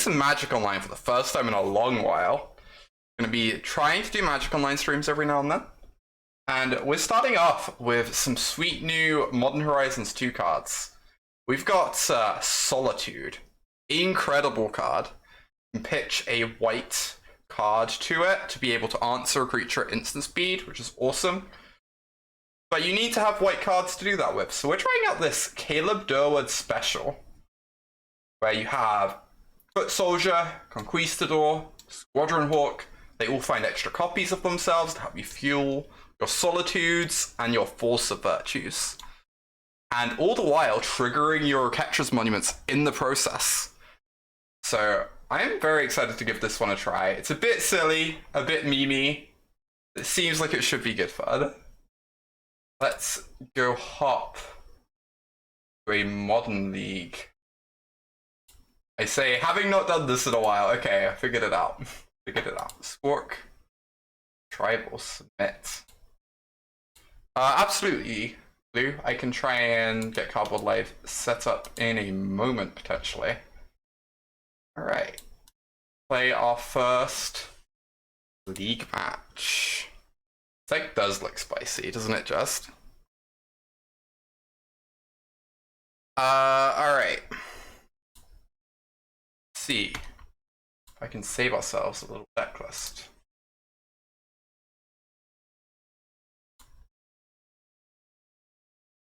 some Magic Online for the first time in a long while. I'm going to be trying to do Magic Online streams every now and then. And we're starting off with some sweet new Modern Horizons 2 cards. We've got Solitude. Incredible card. You can pitch a white card to it to be able to answer a creature at instant speed, which is awesome. But you need to have white cards to do that with. So we're trying out this Caleb Durward special, where you have Foot Soldier, Conquistador, Squadron Hawk. They all find extra copies of themselves to help you fuel your Solitudes and your Force of Virtues. And all the while triggering your Oketra's monuments in the process. So I am very excited to give this one a try. It's a bit silly, a bit memey. It seems like it should be good fun. Let's go hop to a Modern League. I say, having not done this in a while, okay, I figured it out. Spork. Tribal Submit. Absolutely, Blue. I can try and get Cardboard Live set up in a moment, potentially. Alright. Play our first league match. This like does look spicy, doesn't it just? Alright. Let's see if I can save ourselves a little deck list.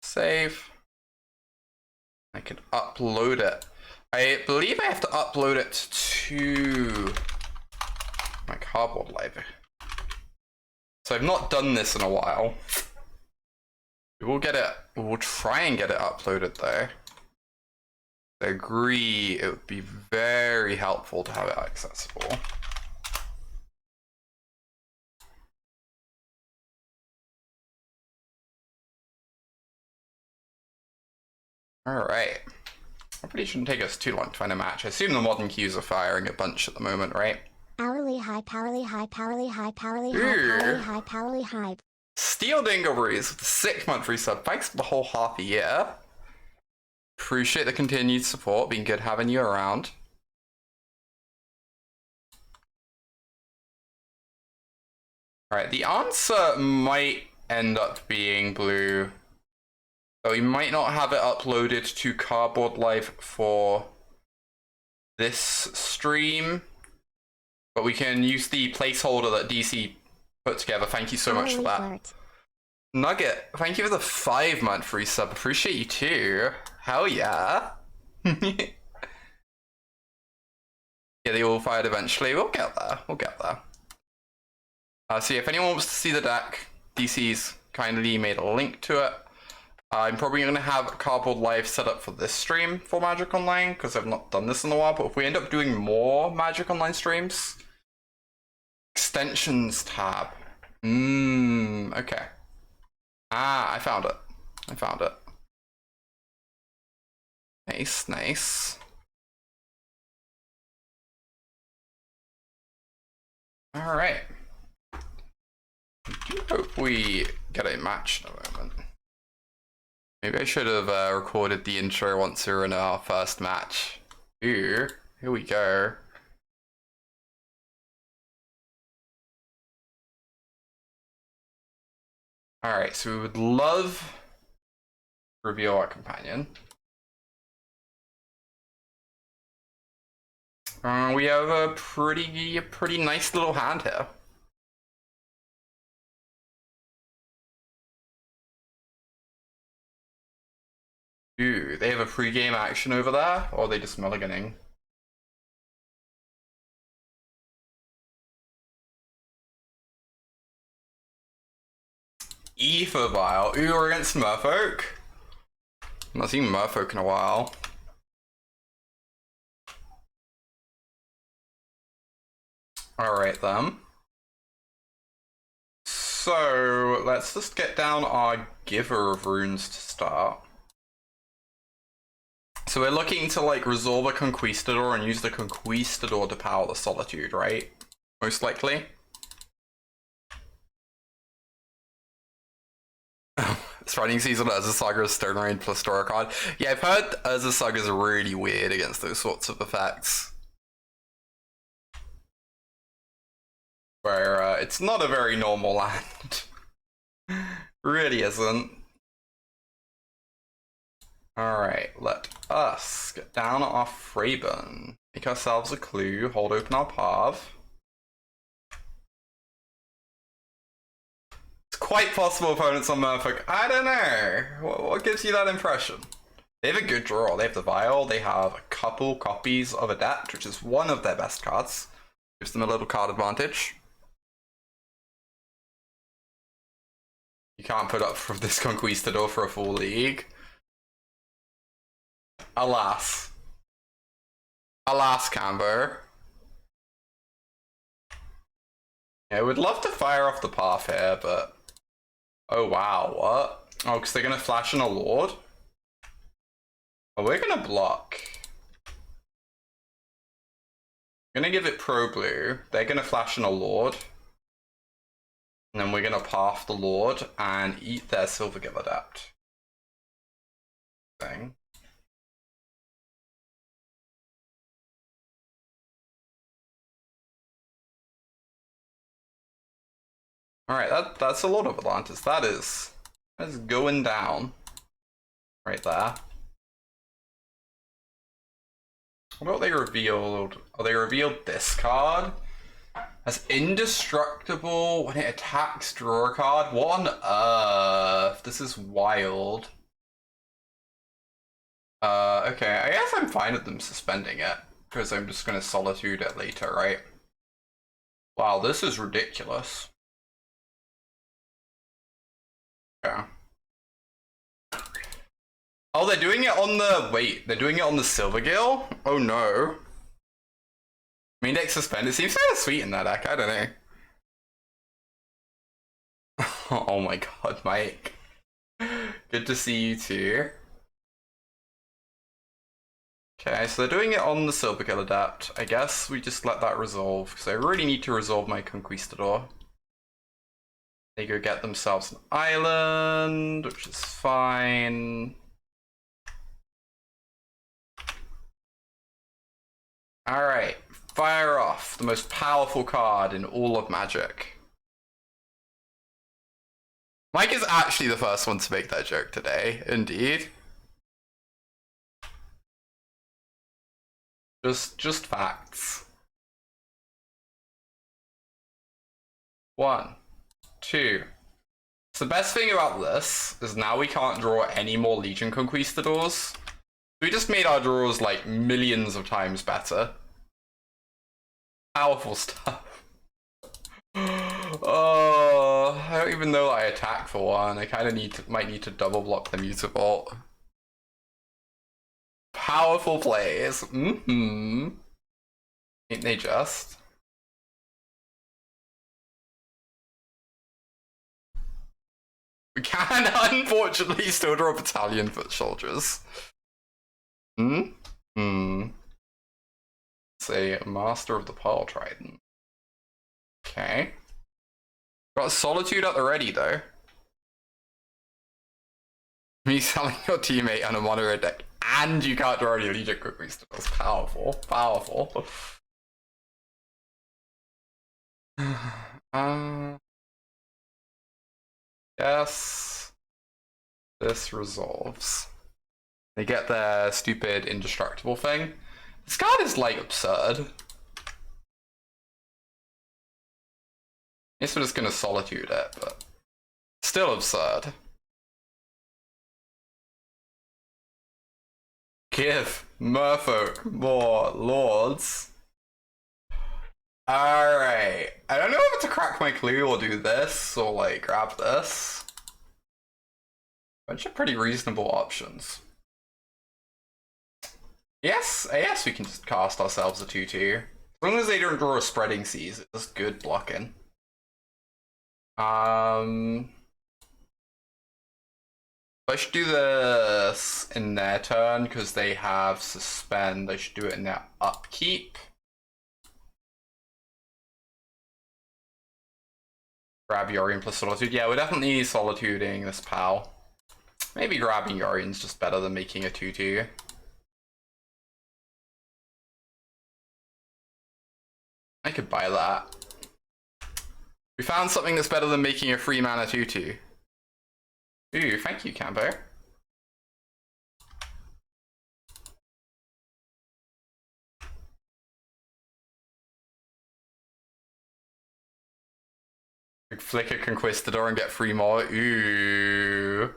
Save. I can upload it. I believe I have to upload it to my Cardboard Library. So I've not done this in a while. We'll try and get it uploaded though. I agree it would be very helpful to have it accessible. Alright. Probably shouldn't take us too long to find a match. I assume the modern queues are firing a bunch at the moment, right? Hourly high, powerly high, powerly high, powerly high, powerly high, powerly high. Steel Dingleberries with the 6-month resub. Thanks for the whole half a year. Appreciate the continued support. Been good having you around. Alright, the answer might end up being Blue. So we might not have it uploaded to Cardboard Live for this stream, but we can use the placeholder that DC put together. Thank you so much for that. Nugget, thank you for the 5-month resub. Appreciate you too. Hell yeah. Yeah, they all fired eventually. We'll get there. So yeah, if anyone wants to see the deck, DC's kindly made a link to it. I'm probably going to have Cardboard Live set up for this stream for Magic Online, because I've not done this in a while, but if we end up doing more Magic Online streams... Extensions tab. Okay. I found it. Nice. Alright. I do hope we get a match in a moment. Maybe I should have recorded the intro once we were in our first match. Ooh, here we go. Alright, so we would love to reveal our companion. We have a pretty nice little hand here. Ooh, they have a pre-game action over there, or are they just mulliganing? Ether Vial. Ooh, we're against Merfolk. I've not seen Merfolk in a while. Alright then. So, let's just get down our Giver of Runes to start. So we're looking to like resolve a Conquistador and use the Conquistador to power the Solitude, right? Most likely. Starting season Urza Saga is Stone Rain plus Dora card. Yeah, I've heard Urza Saga is really weird against those sorts of effects. where it's not a very normal land. Really isn't. Alright, let us get down off Fraben. Make ourselves a clue, hold open our path. It's quite possible opponents on Merfolk. I don't know. What gives you that impression? They have a good draw. They have the Vial, they have a couple copies of Adept, which is one of their best cards. Gives them a little card advantage. You can't put up for this Conquistador for a full league. Alas. Alas, Camber. Yeah, we'd love to fire off the path here, but... Oh wow, what? Oh, because they're going to flash in a Lord? Oh, we're going to block. I'm going to give it Pro Blue. They're going to flash in a Lord. And then we're going to path the Lord and eat their Silvergill Adept. Thing. Alright, that's a lot of Atlantis. That is going down. Right there. What about they revealed? Oh, they revealed this card as indestructible when it attacks, draw a card. What on earth? This is wild. Okay, I guess I'm fine with them suspending it because I'm just gonna Solitude it later, right? Wow, this is ridiculous. Yeah. Oh, they're doing it on the... Wait, they're doing it on the Silvergill? Oh no. Main deck suspend. It seems kind of sweet in that deck, I don't know. Oh my god, Mike. Good to see you too. Okay, so they're doing it on the Silvergill Adept. I guess we just let that resolve, because I really need to resolve my Conquistador. They go get themselves an island, which is fine. Alright, fire off the most powerful card in all of Magic. Mike is actually the first one to make that joke today, indeed. Just facts. 1, 2. So the best thing about this is now we can't draw any more Legion Conquistadors. We just made our draws like millions of times better. Powerful stuff. Oh, I don't even know that I attack for one. I kind of might need to double block the Mutavault. Powerful plays. Ain't they just? We can unfortunately still draw Battalion Foot Soldiers. Say Master of the Pearl Trident. Okay. Got Solitude at the ready though. Me selling your teammate on a mono deck and you can't draw any Legion Conquistadors. Powerful. Powerful. Yes. This resolves. They get their stupid indestructible thing. This card is like absurd. Guess we're just gonna Solitude it, but still absurd. Give Merfolk more lords. Alright. I don't know if to crack my clue or do this or like grab this. Bunch of pretty reasonable options. Yes, we can just cast ourselves a 2/2. As long as they don't draw a Spreading Seas, it's just good blocking. I should do this in their turn because they have Suspend. I should do it in their upkeep. Grab Yorion plus Solitude. Yeah, we're definitely Solituding this pal. Maybe grabbing Yorion's just better than making a 2/2. I could buy that. We found something that's better than making a free mana 2/2. Ooh, thank you, Cambo. Flicker Conquistador and get 3 more. Ooh.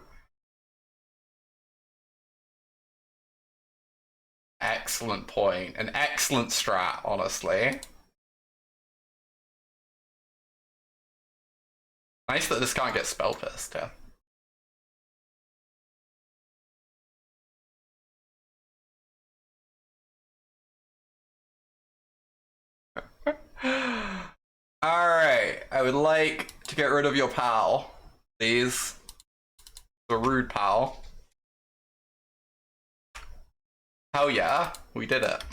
Excellent point. An excellent strat, honestly. Nice that this can't get spell pierced, yeah. Alright, I would like to get rid of your pal, please. The rude pal. Hell yeah, we did it.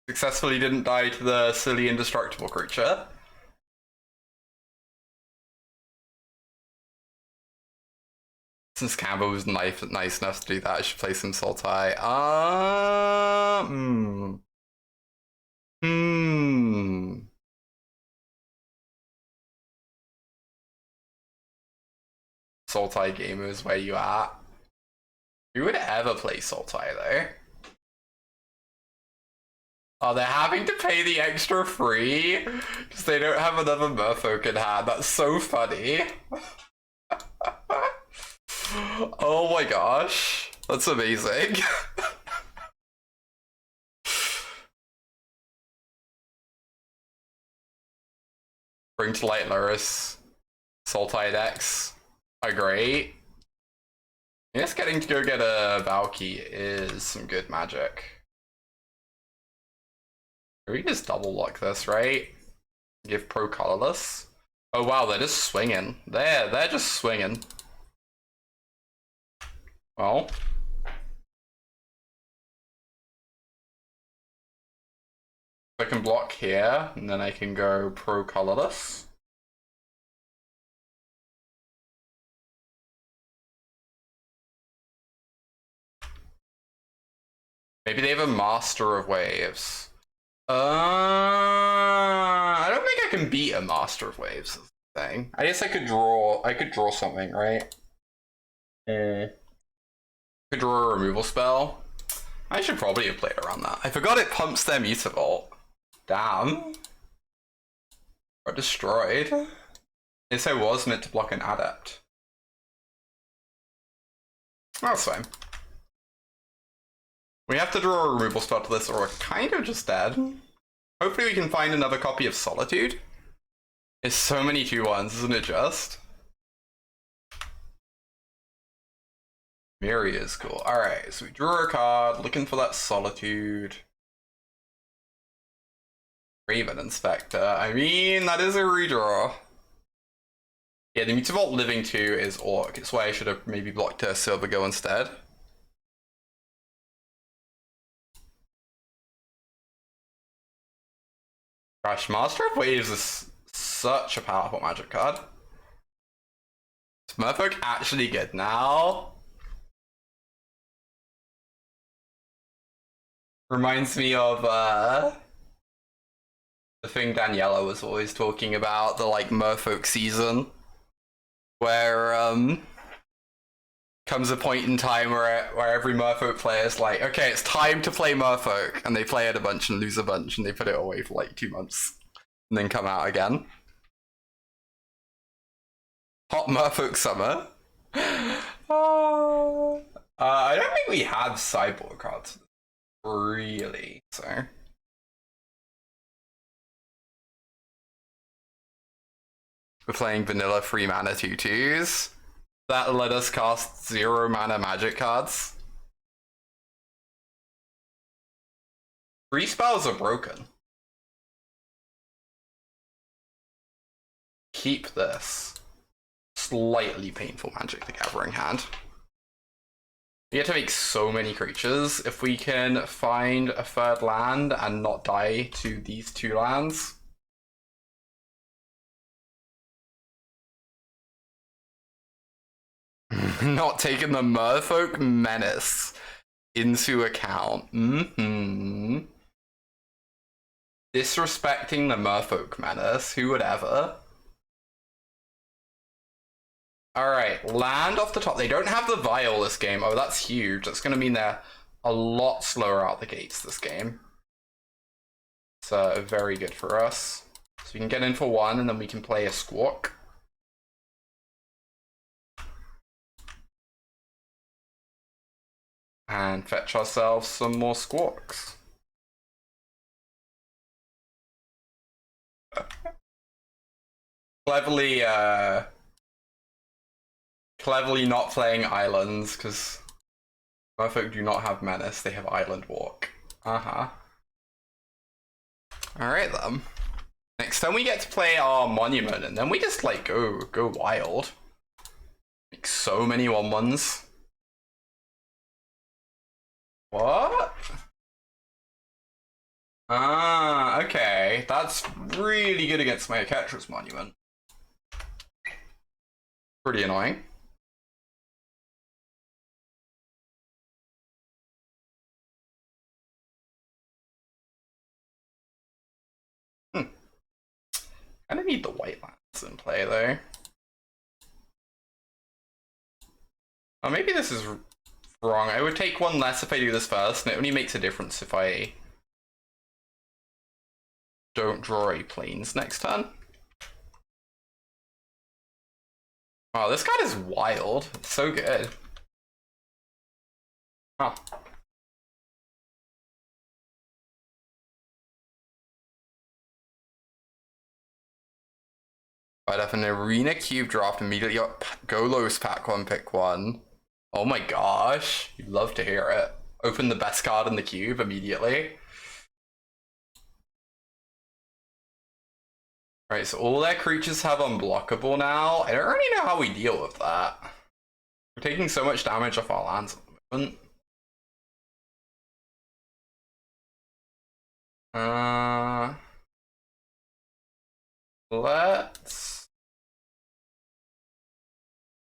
Successfully didn't die to the silly indestructible creature. Since Campbell was nice enough to do that, I should play some Sultai. Sultai gamers, where you at? Who would ever play Sultai though? Oh, they're having to pay the extra 3 because they don't have another Merfolk in hand. That's so funny. Oh my gosh, that's amazing. Bring to light Luris. Sultai decks are great. I guess getting to go get a Valky is some good magic. We just double lock this, right? Give pro colorless. Oh wow, they're just swinging. They're just swinging. Well, I can block here, and then I can go pro colorless. Maybe they have a Master of Waves. I don't think I can beat a Master of Waves thing. I guess I could draw something, right? Could draw a removal spell. I should probably have played around that. I forgot it pumps their Mutavault. Damn. Got destroyed. Yes, I was meant to block an Adept. That's fine. We have to draw a removal spell to this or we're kind of just dead. Hopefully we can find another copy of Solitude. It's so many 2/1s, isn't it just? Miri is cool. Alright, so we drew a card, looking for that Solitude. Raven Inspector. I mean, that is a redraw. Yeah, the Mutavault Living 2 is Orc. It's why I should have maybe blocked a Silvergo instead. Gosh, Master of Waves is such a powerful magic card. Is Merfolk actually good now? Reminds me of the thing Daniela was always talking about, the like Merfolk season, where comes a point in time where every Merfolk player is like, okay, it's time to play Merfolk, and they play it a bunch and lose a bunch, and they put it away for like 2 months, and then come out again. Hot Merfolk summer. I don't think we have sideboard cards, really, so. We're playing vanilla 3 mana 2/2s. That let us cast 0 mana magic cards. 3 spells are broken. Keep this. Slightly painful Magic the Gathering hand. We have to make so many creatures. If we can find a 3rd land and not die to these 2 lands. Not taking the Merfolk Menace into account. Disrespecting the Merfolk Menace, who would ever? Alright, land off the top. They don't have the vial this game. Oh, that's huge. That's going to mean they're a lot slower out the gates this game. So, very good for us. So we can get in for one, and then we can play a squawk. And fetch ourselves some more squawks. Cleverly not playing islands, because Merfolk do not have menace, they have island walk. Alright then. Next time we get to play our monument, and then we just like go wild. Make so many 1/1s. What? Ah, okay. That's really good against my Oketra's monument. Pretty annoying. Kinda need the white lands in play though. Oh, maybe this is wrong. I would take one less if I do this first, and it only makes a difference if I don't draw a planes next turn. Oh, this card is wild. It's so good. Huh. I'd have an arena cube draft immediately up. Go Lowe's pack one, pick one. Oh my gosh. You'd love to hear it. Open the best card in the cube immediately. Right, so all their creatures have unblockable now. I don't really know how we deal with that. We're taking so much damage off our lands at the moment. Let's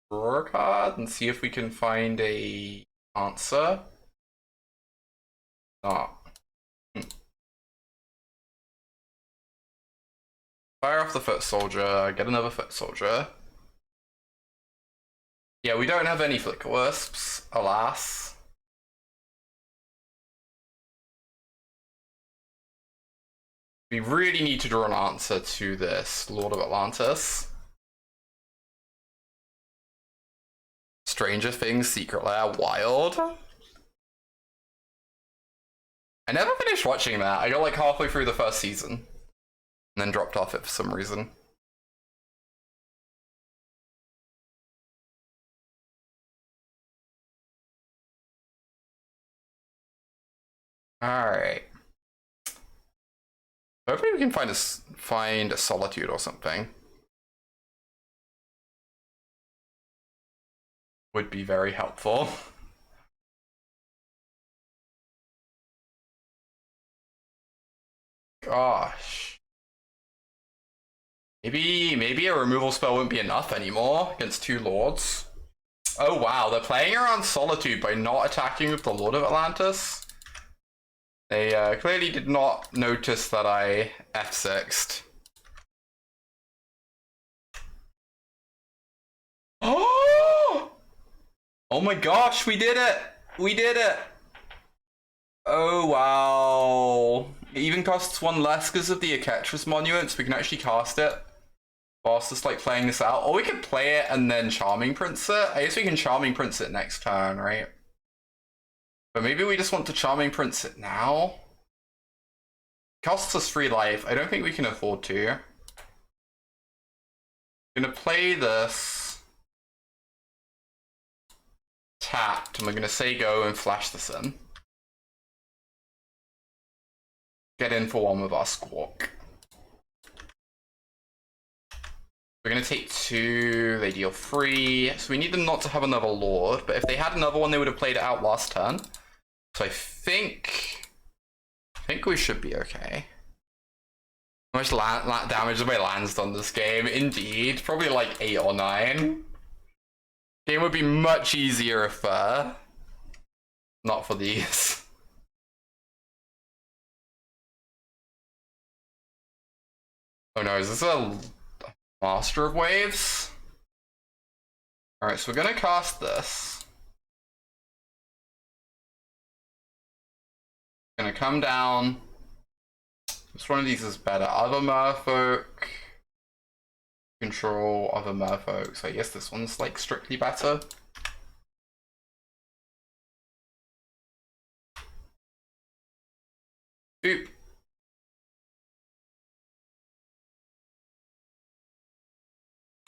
draw a card and see if we can find a answer. Oh. Fire off the foot soldier, get another foot soldier. Yeah, we don't have any flicker wisps, alas. We really need to draw an answer to this Lord of Atlantis. Stranger Things, Secret Lair, Wild. I never finished watching that. I got like halfway through the first season and then dropped off it for some reason. Alright. Hopefully we can find a solitude or something. Would be very helpful. Gosh. Maybe a removal spell wouldn't be enough anymore against two lords. Oh wow, they're playing around Solitude by not attacking with the Lord of Atlantis. They clearly did not notice that I F6'd. Oh! Oh my gosh, we did it! We did it! Oh wow. It even costs one less because of the Oketra's monument, so we can actually cast it whilst just like playing this out. Or we could play it and then Charming Prince it. I guess we can Charming Prince it next turn, right? But maybe we just want to Charming Prince it now. Costs us 3 life. I don't think we can afford to. I'm gonna play this. Tapped, and we're gonna say go and flash this in. Get in for one with our squawk. We're gonna take 2, they deal 3. So we need them not to have another lord, but if they had another one, they would have played it out last turn. So I think we should be okay. How much damage have my lands done this game? Indeed, probably like 8 or 9. Game would be much easier if not for these. Oh no, is this a Master of Waves? Alright, so we're gonna cast this. Gonna come down. Which one of these is better? Other merfolk. Control other merfolk. So I guess this one's like strictly better. Oop.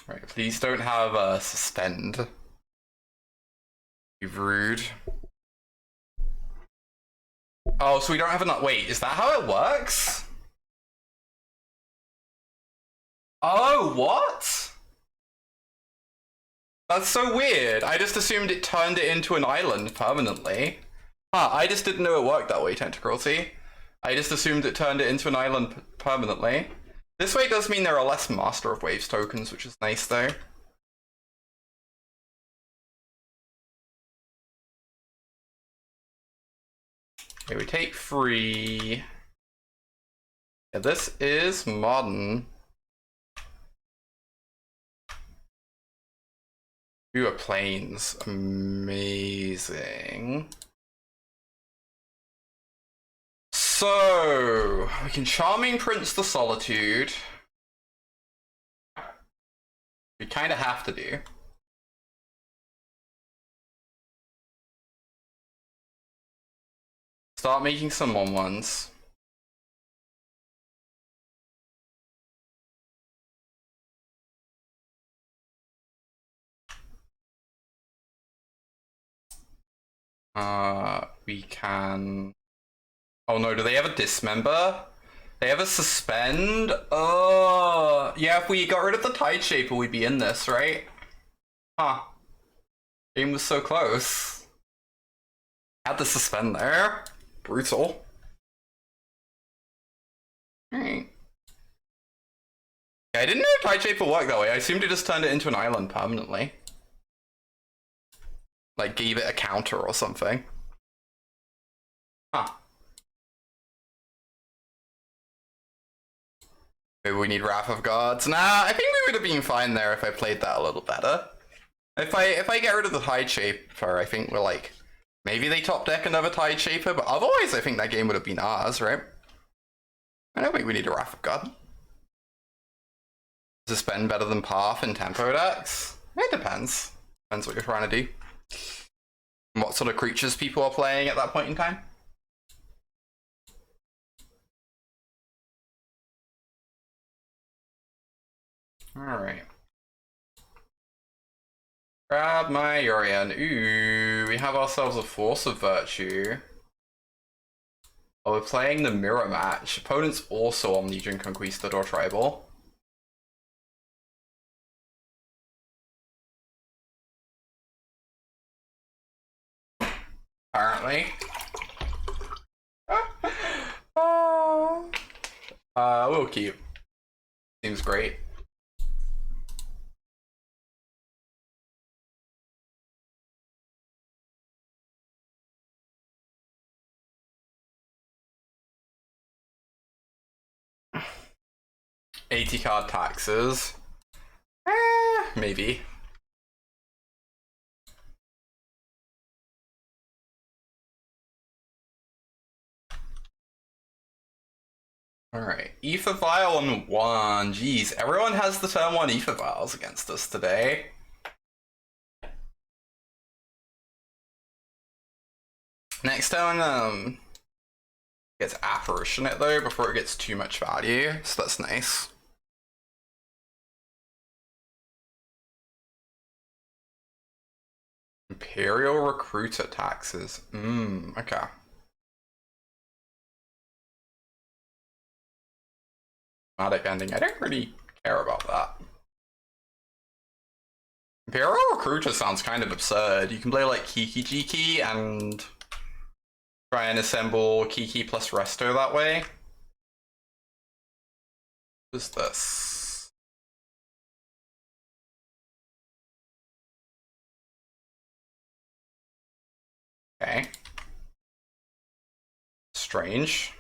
Right, please don't have suspend. Be rude. Oh, so we don't have enough. Wait, is that how it works? Oh, what? That's so weird. I just assumed it turned it into an island permanently. Huh, I just didn't know it worked that way, Tentacruelty. I just assumed it turned it into an island permanently. This way does mean there are less Master of Waves tokens, which is nice though. Okay, we take 3. Yeah, this is modern. Fewer planes. Amazing. So, we can Charming Prince the Solitude. We kind of have to do. Start making some 1/1s. We can... Oh no, do they have a dismember? They have a suspend? Oh, yeah, if we got rid of the Tide Shaper, we'd be in this, right? Huh. Game was so close. Had the suspend there. Brutal. Alright. Yeah, I didn't know Tide Shaper worked that way. I assumed it just turned it into an island permanently. Like, gave it a counter or something. Huh. Maybe we need Wrath of Gods. Nah, I think we would have been fine there if I played that a little better. If I get rid of the Tide Shaper, I think we're like... Maybe they top deck another Tide Shaper, but otherwise I think that game would have been ours, right? I don't think we need a Wrath of God. Suspend better than Path in tempo decks? It depends. Depends what you're trying to do. And what sort of creatures people are playing at that point in time. Alright. Grab my Yorion. Ooh, we have ourselves a Force of Virtue. Oh, we're playing the mirror match. Opponent's also on Legion Conquistador Tribal. Apparently. We'll keep. Seems great. $80 card taxes. Maybe. Alright, Ether Vial on 1. Jeez, everyone has the turn 1 Ether Vials against us today. Next turn, gets Apparition it though before it gets too much value, so that's nice. Imperial Recruiter taxes. Okay. Automatic ending. I don't really care about that. Imperial Recruiter sounds kind of absurd. You can play like Kiki Jiki and try and assemble Kiki plus Resto that way. What is this? Okay. Strange.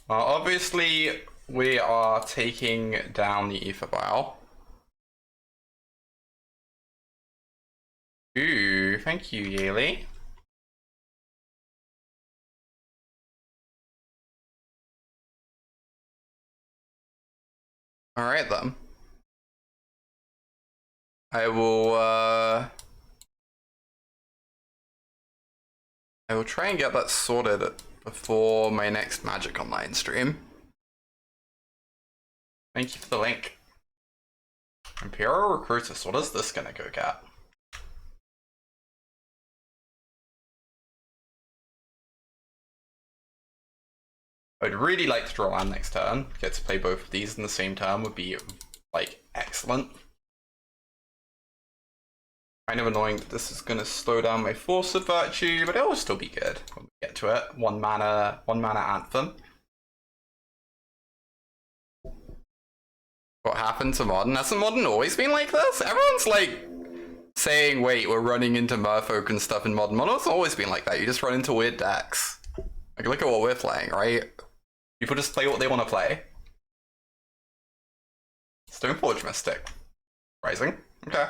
Obviously, we are taking down the Ether Vial. Ooh, thank you, Yaley. Alright then. I will try and get that sorted before my next Magic Online stream. Thank you for the link. Imperial Recruiters, what is this gonna go get? I'd really like to draw land next turn. Get to play both of these in the same turn would be, like, excellent. Kind of annoying that this is going to slow down my Force of Virtue, but it will still be good when we get to it. One mana Anthem. What happened to Modern? Hasn't Modern always been like this? Everyone's like saying, wait, we're running into Merfolk and stuff in Modern. Modern's always been like that. You just run into weird decks. Like, look at what we're playing, right? People just play what they want to play. Stoneforge Mystic. Rising. Okay.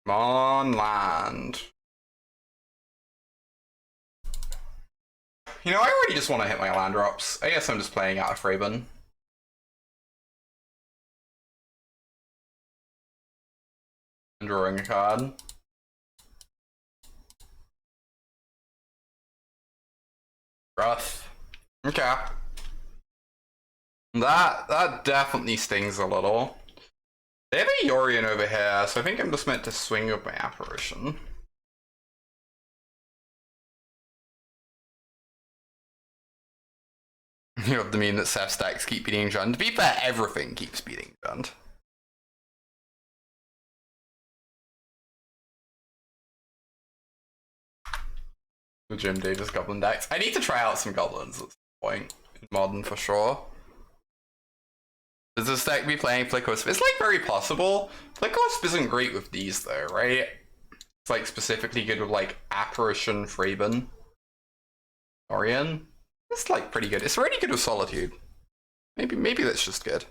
Come on, land. You know, I already just want to hit my land drops. I guess I'm just playing out of Fraben. And drawing a card. Rough. Okay. That definitely stings a little. They have a Yorion over here, so I think I'm just meant to swing with my Apparition. You have to mean that Seth stacks keep beating Jund. To be fair, everything keeps beating Jund. The Jim Davis Goblin decks. I need to try out some Goblins at some point in Modern for sure. Does this deck be playing Flickwisp? It's like very possible. Flickwisp isn't great with these though, right? It's like specifically good with like Apparition, Fraben, Orion. It's like pretty good. It's already good with Solitude. Maybe that's just good.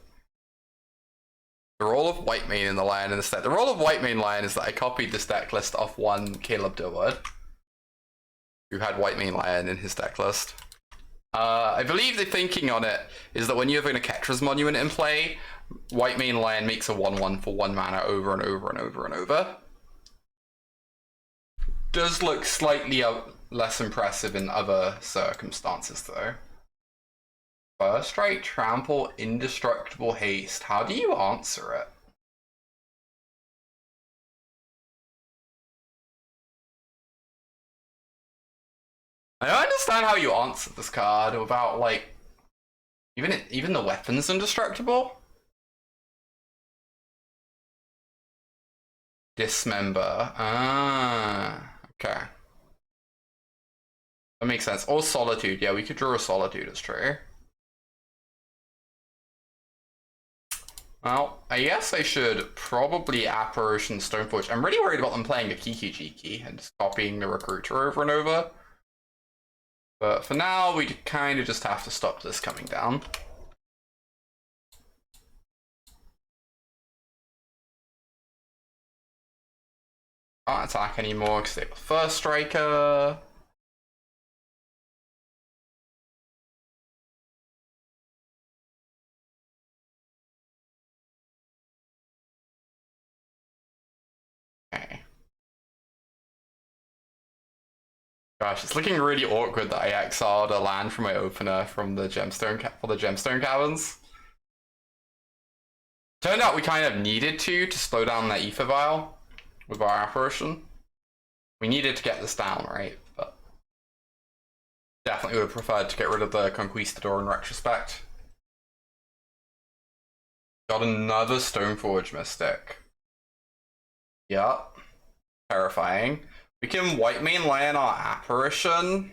The role of Whitemane in the Lion in this deck. The role of Whitemane Lion is that I copied this deck list off one Caleb Durward, who had Whitemane Lion in his deck list. I believe the thinking on it is that when you have an Oketra's Monument in play, Whitemane Lion makes a 1/1 for 1 mana over and over and over and over. Does look slightly less impressive in other circumstances though. First Strike, Trample, Indestructible Haste. How do you answer it? I don't understand how you answer this card without like even the weapon's indestructible. Dismember. Ah, okay. That makes sense. Or Solitude. Yeah, we could draw a Solitude, it's true. Well, I guess I should probably Apparition Stoneforge. I'm really worried about them playing a Kiki Jiki and just copying the Recruiter over and over. But for now, we kind of just have to stop this coming down. Can't attack anymore because they have a First Striker. Okay. Gosh, it's looking really awkward that I exiled a land from my opener from the Gemstone Caverns. Turned out we kind of needed to slow down that Ether Vial with our Apparition. We needed to get this down, right? But definitely would have preferred to get rid of the Conquistador in retrospect. Got another Stoneforge Mystic. Yup. Terrifying. We can Whitemane Lion our Apparition.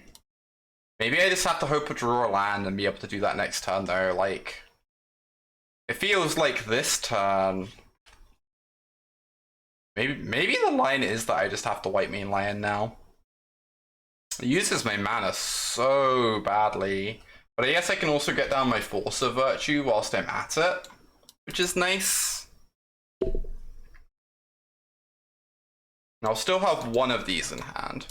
Maybe I just have to hope to draw a land and be able to do that next turn though. Like, it feels like this turn. Maybe the line is that I just have to Whitemane Lion now. It uses my mana so badly. But I guess I can also get down my Force of Virtue whilst I'm at it, which is nice. And I'll still have one of these in hand.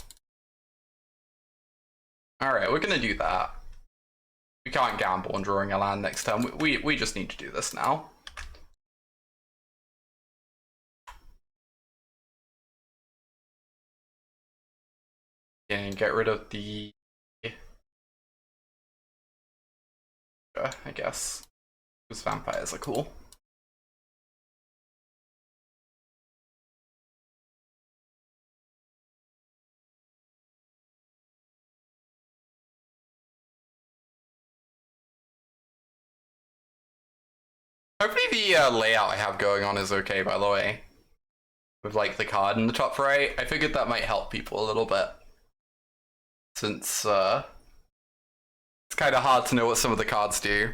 Alright, we're gonna do that. We can't gamble on drawing a land next turn. We just need to do this now. And get rid of the... I guess. Because vampires are cool. Hopefully the layout I have going on is okay, by the way. With like the card in the top right. I figured that might help people a little bit. Since it's kind of hard to know what some of the cards do.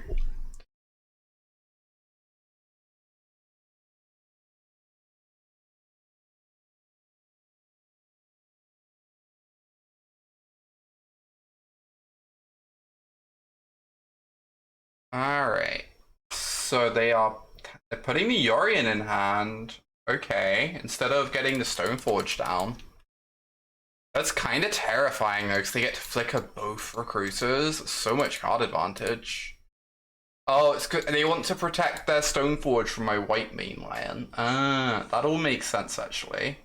Alright. So they're putting the Yorion in hand. Okay. Instead of getting the Stoneforge down. That's kind of terrifying though, because they get to flicker both recruiters. So much card advantage. Oh, it's good. They want to protect their Stoneforge from my white main lion. Ah, that all makes sense actually.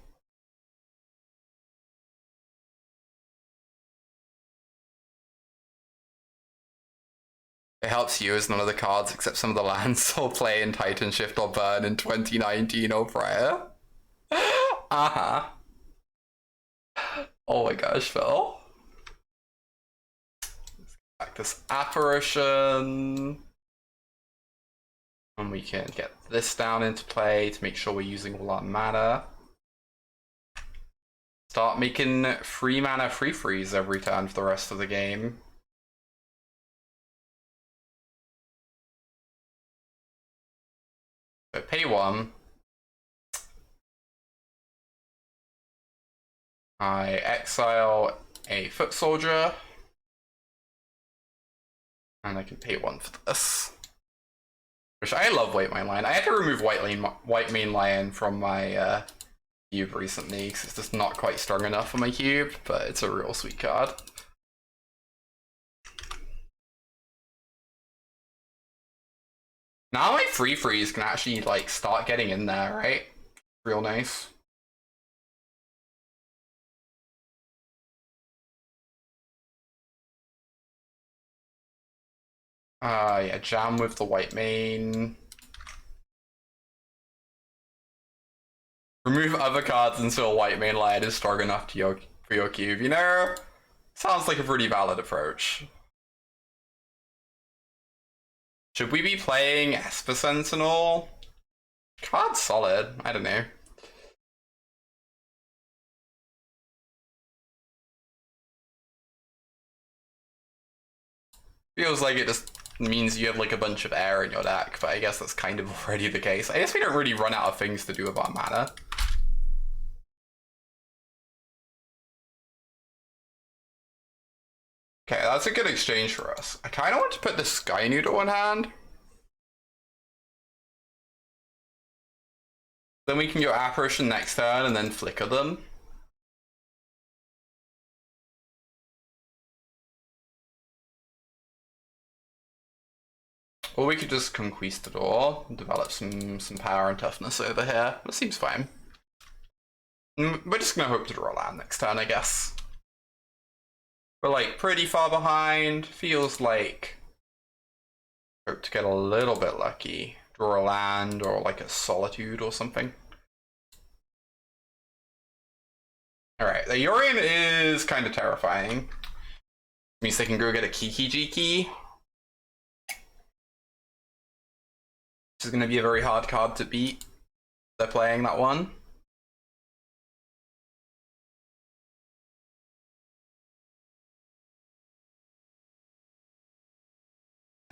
It helps you as none of the cards except some of the lands will play in Titan Shift or Burn in 2019 or prior. Uh-huh. Oh my gosh, Phil. Let's get back this apparition. And we can get this down into play to make sure we're using all our mana. Start making free mana free freeze every turn for the rest of the game. So pay one. I exile a foot soldier. And I can pay one for this. Which I love white main lion. I had to remove white main lion from my cube recently because it's just not quite strong enough for my cube, but it's a real sweet card. Now my free freeze can actually like start getting in there, right? Real nice. Yeah, jam with the white main. Remove other cards until white main lion is strong enough to for your cube, you know? Sounds like a pretty valid approach. Should we be playing Esper Sentinel? Card's solid, I don't know. Feels like it just means you have like a bunch of air in your deck, but I guess that's kind of already the case. I guess we don't really run out of things to do with our mana. Okay, that's a good exchange for us. I kind of want to put the Sky Noodle in hand. Then we can go Apparition next turn and then flicker them. Or we could just Conquistador and develop some power and toughness over here. That seems fine. We're just gonna hope to draw a land next turn, I guess. We're like pretty far behind. Feels like hope to get a little bit lucky. Draw a land or like a Solitude or something. Alright, the Yorion is kind of terrifying. Means they can go get a Kiki Jiki. Which is going to be a very hard card to beat. They're playing that one.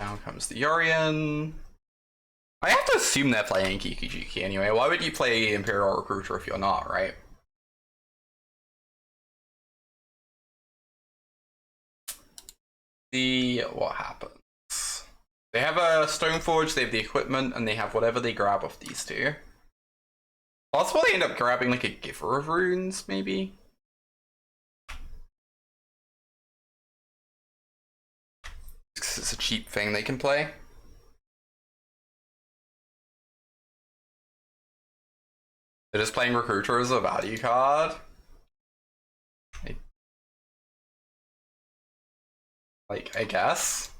Down comes the Yorion. I have to assume they're playing Kiki Jiki anyway. Why would you play Imperial Recruiter if you're not, right? See what happens. They have a Stoneforge, they have the equipment, and they have whatever they grab off these two. Possible they end up grabbing like a Giver of Runes, maybe? Because it's a cheap thing they can play. They're just playing Recruiter as a value card. Like, I guess.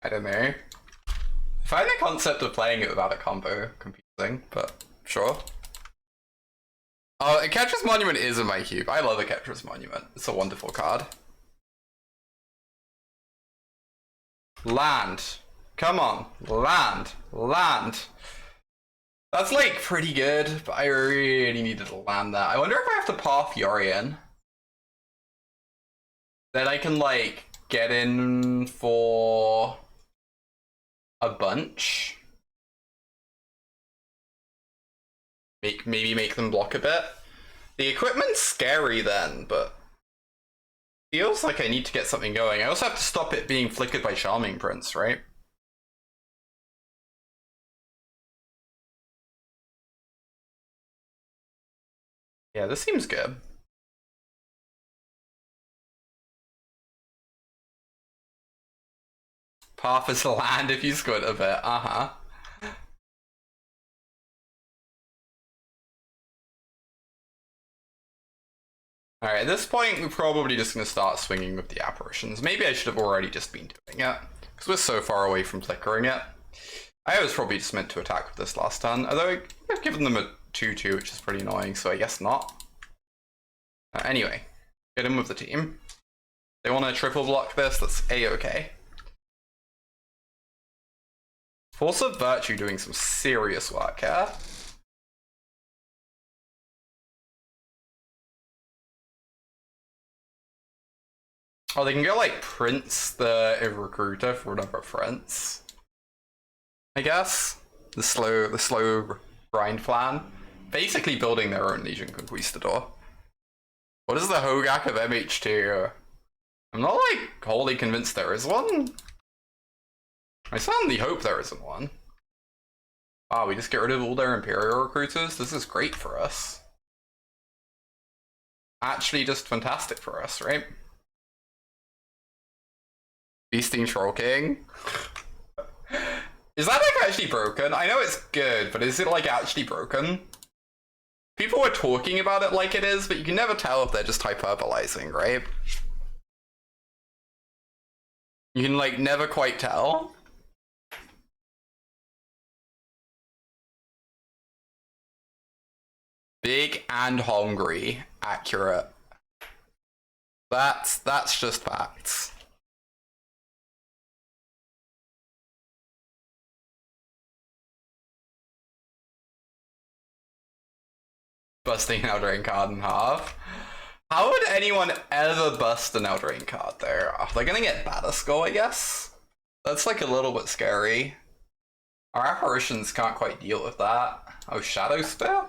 I don't know. I find the concept of playing it without a combo confusing, but sure. Oh, Oketra's Monument is in my cube. I love Oketra's Monument. It's a wonderful card. Land. Come on. Land. Land. That's like pretty good, but I really needed to land that. I wonder if I have to path Yori in. Then I can like get in for a bunch. Maybe make them block a bit. The equipment's scary then, but feels like I need to get something going. I also have to stop it being flickered by Charming Prince, right? Yeah, this seems good. Path is land if you squint a bit, uh-huh. Alright, at this point, we're probably just going to start swinging with the apparitions. Maybe I should have already just been doing it, because we're so far away from flickering it. I was probably just meant to attack with this last turn, although I've given them a 2-2, which is pretty annoying, so I guess not. Anyway, get in with the team. They want to triple block this, that's A-okay. Force of Virtue doing some serious work here. Oh, they can go like Prince the Recruiter for another Prince. I guess. The slow grind plan. Basically building their own Legion Conquistador. What is the Hogak of MH2? I'm not like wholly convinced there is one. I certainly hope there isn't one. Ah, we just get rid of all their Imperial recruiters? This is great for us. Actually just fantastic for us, right? Beasting Troll King? Is that like actually broken? I know it's good, but is it like actually broken? People are talking about it like it is, but you can never tell if they're just hyperbolizing, right? You can like never quite tell. Big and hungry, accurate. That's just facts. Busting an Eldraine card in half. How would anyone ever bust an Eldraine card there? They're gonna get Batterskull, I guess? That's like a little bit scary. Our apparitions can't quite deal with that. Oh, Shadow Spear?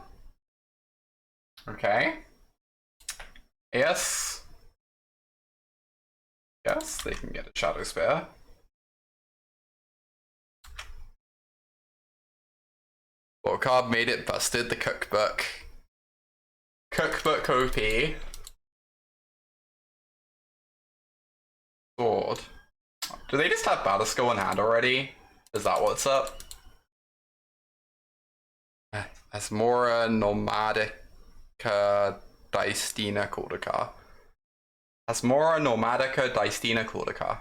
Okay. Yes. Yes, they can get a Shadow Spear. Well, card made it, busted the cookbook. Cookbook OP. Sword. Do they just have Batterskull in hand already? Is that what's up? Asmora Nomadica Dystina Cordica. Asmora Nomadica Dystina Cordica.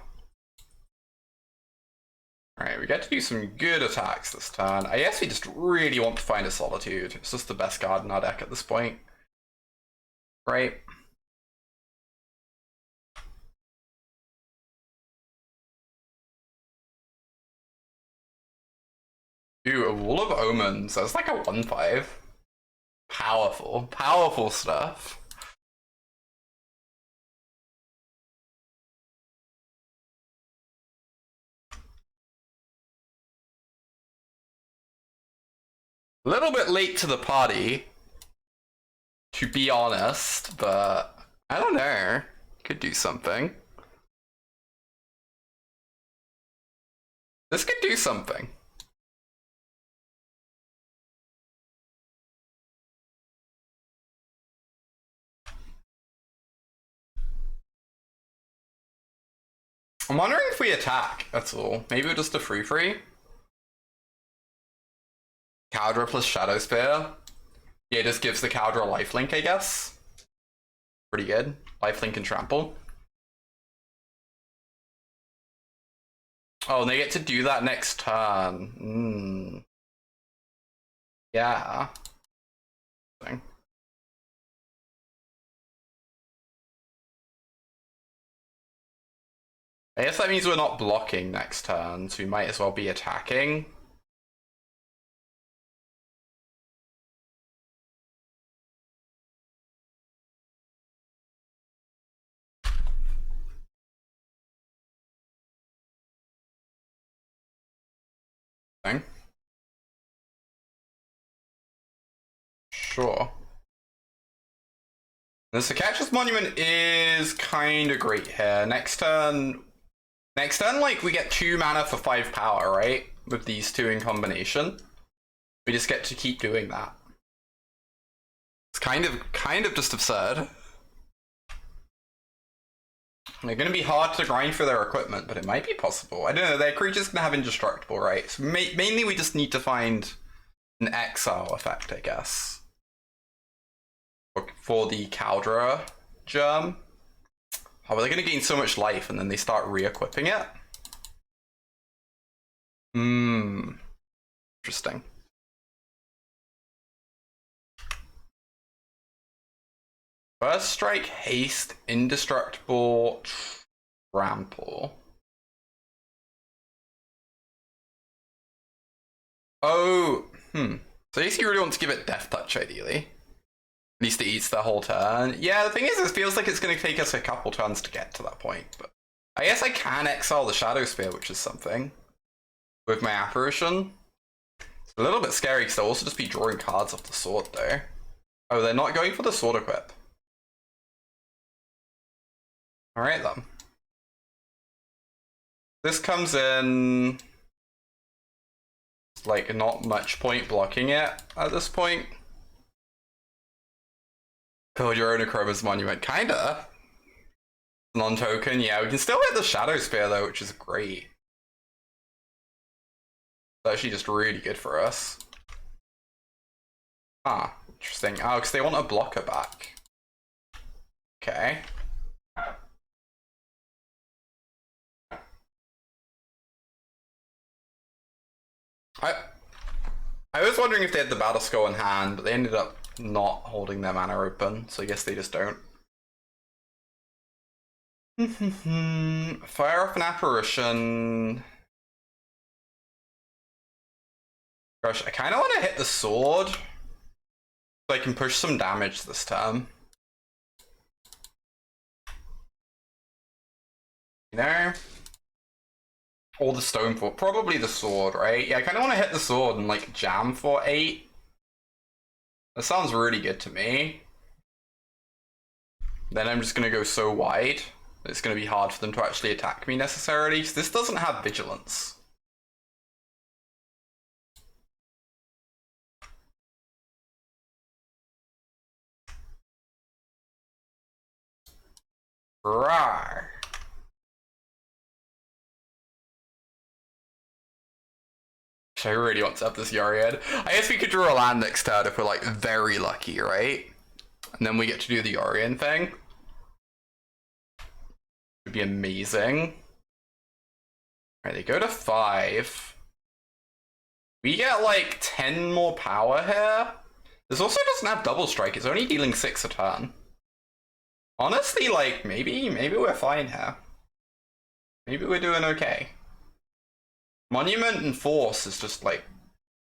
Alright, we get to do some good attacks this turn. I guess we just really want to find a Solitude. It's just the best card in our deck at this point. Right? Ooh, a Wall of Omens. That's like a 1/5. Powerful. Powerful stuff. A little bit late to the party, to be honest, but I don't know. Could do something. This could do something. I'm wondering if we attack, that's all. Maybe we're just a free. Cowdra plus Shadow Spear. Yeah, it just gives the Cowdra lifelink, I guess. Pretty good. Lifelink and trample. Oh, and they get to do that next turn. Yeah. I guess that means we're not blocking next turn, so we might as well be attacking. Sure. The Oketra's Monument is kind of great here. Next turn, like, we get 2 mana for 5 power, right? With these two in combination. We just get to keep doing that. It's kind of just absurd. They're going to be hard to grind for their equipment, but it might be possible. I don't know, their creature's going to have indestructible, right? So mainly we just need to find an exile effect, I guess. For the Cowdra germ. Oh, but they're going to gain so much life and then they start re-equipping it. Interesting. First strike, haste, indestructible, trample. Oh, So I guess you really want to give it Death Touch, ideally. At least it eats the whole turn. Yeah, the thing is, it feels like it's going to take us a couple turns to get to that point. But I guess I can exile the Shadow Spear, which is something. With my Apparition. It's a little bit scary because they'll also just be drawing cards off the sword, though. Oh, they're not going for the sword equip. Alright then. This comes in... like, not much point blocking it at this point. Build your own Oketra's Monument. Kinda. Non-token, yeah. We can still hit the Shadow Spear though, which is great. It's actually just really good for us. Ah, interesting. Oh, because they want a blocker back. Okay. I was wondering if they had the Battle Skull in hand, but they ended up not holding their mana open, so I guess they just don't. Fire off an Apparition. Gosh, I kind of want to hit the sword so I can push some damage this turn. You know? Or the stone for probably the sword, right? Yeah, I kind of want to hit the sword and like jam for 8. That sounds really good to me. Then I'm just gonna go so wide that it's gonna be hard for them to actually attack me necessarily, because this doesn't have vigilance. Rawr. I really want to have this Yoriad. I guess we could draw a land next turn if we're like very lucky, right? And then we get to do the Yorian thing. Would be amazing. Alright, they go to 5. We get like 10 more power here. This also doesn't have double strike, it's only dealing 6 a turn. Honestly, like, maybe we're fine here. Maybe we're doing okay. Monument and Force is just like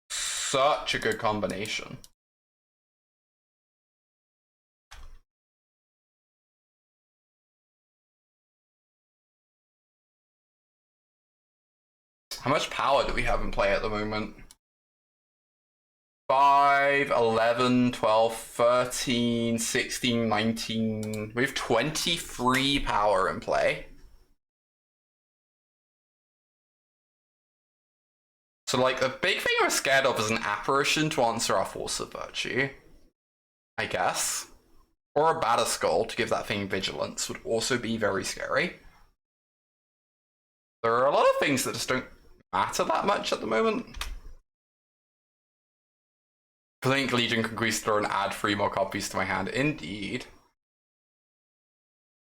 such a good combination. How much power do we have in play at the moment? 5, 11, 12, 13, 16, 19. We have 23 power in play. So, like, the big thing we're scared of is an Apparition to answer our Force of Virtue, I guess. Or a Battle Skull to give that thing Vigilance would also be very scary. There are a lot of things that just don't matter that much at the moment. I think Legion Conquistador and add 3 more copies to my hand. Indeed.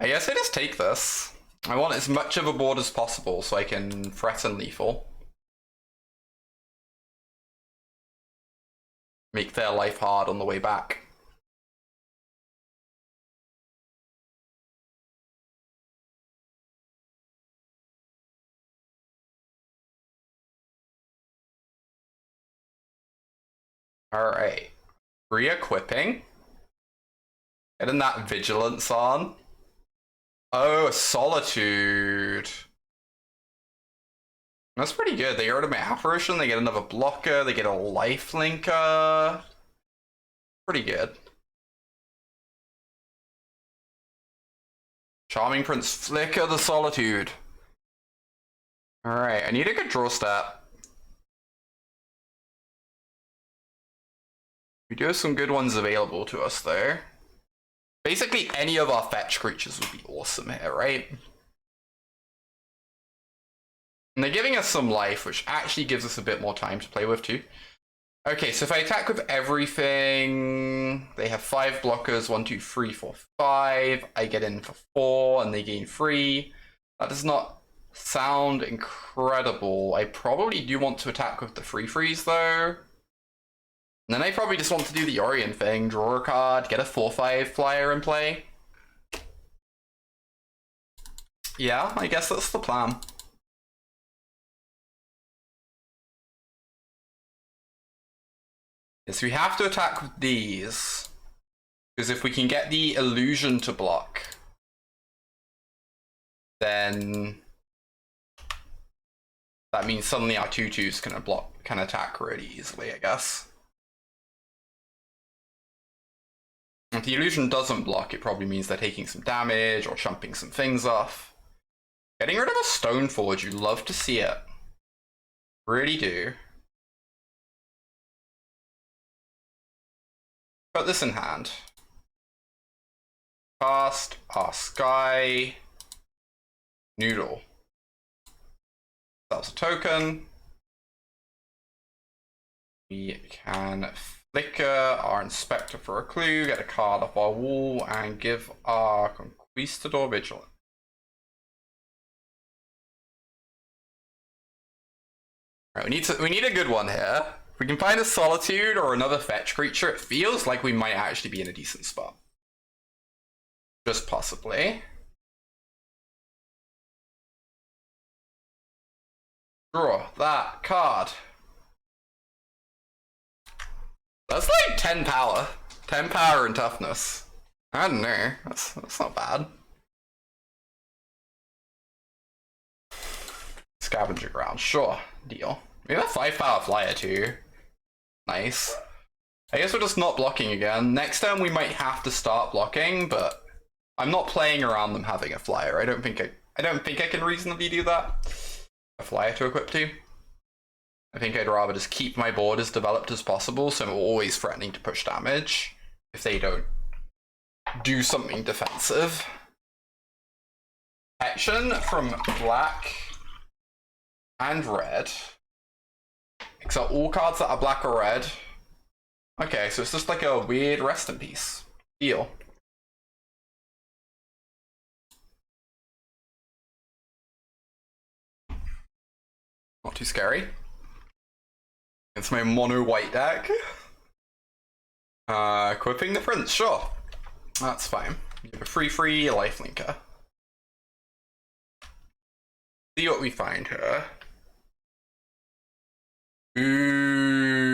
I guess I just take this. I want as much of a board as possible so I can threaten lethal. Make their life hard on the way back. Alright. Re-equipping. Getting that vigilance on. Oh, Solitude. That's pretty good. They get rid of my apparition, they get another blocker, they get a lifelinker. Pretty good. Charming Prince, flicker the Solitude. Alright, I need a good draw stat. We do have some good ones available to us there. Basically, any of our fetch creatures would be awesome here, right? And they're giving us some life, which actually gives us a bit more time to play with too. Okay, so if I attack with everything, they have 5 blockers, 1, 2, 3, 4, 5. I get in for 4 and they gain 3. That does not sound incredible. I probably do want to attack with the 3/3s though. And then I probably just want to do the Orion thing, draw a card, get a 4/5 flyer in play. Yeah, I guess that's the plan. Yes, we have to attack with these. Because if we can get the illusion to block, then that means suddenly our 2/2s can attack really easily, I guess. If the illusion doesn't block, it probably means they're taking some damage or chumping some things off. Getting rid of a Stoneforge, you love to see it. Really do. Put this in hand. Cast our Sky Noodle. That's a token. We can flicker our Inspector for a clue, get a card off our wall, and give our Conquistador Vigilant. Right, we need a good one here. If we can find a Solitude or another fetch creature, it feels like we might actually be in a decent spot. Just possibly. Draw that card. That's like 10 power. 10 power and toughness. I don't know. That's not bad. Scavenger ground. Sure. Deal. We have a 5 power flyer too. Nice. I guess we're just not blocking again. Next time we might have to start blocking, but I'm not playing around them having a flyer. I don't think I can reasonably do that. A flyer to equip to. I think I'd rather just keep my board as developed as possible, so I'm always threatening to push damage if they don't do something defensive. Action from black and red. Except all cards that are black or red. Okay, so it's just like a weird rest in peace deal. Not too scary. It's my mono white deck. Equipping the Prince, sure. That's fine. You have a 3/3 lifelinker. See what we find here. Ooh.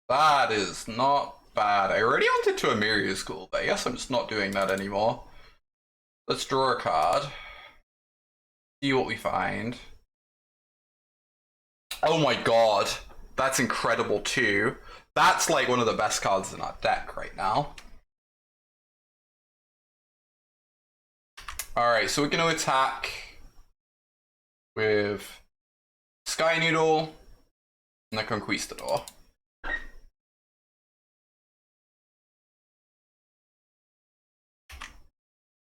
That is not bad. I already wanted to Amiria School, but I guess I'm just not doing that anymore. Let's draw a card. See what we find. Oh my god. That's incredible too. That's like one of the best cards in our deck right now. Alright, so we're going to attack with Sky Noodle and the Conquistador.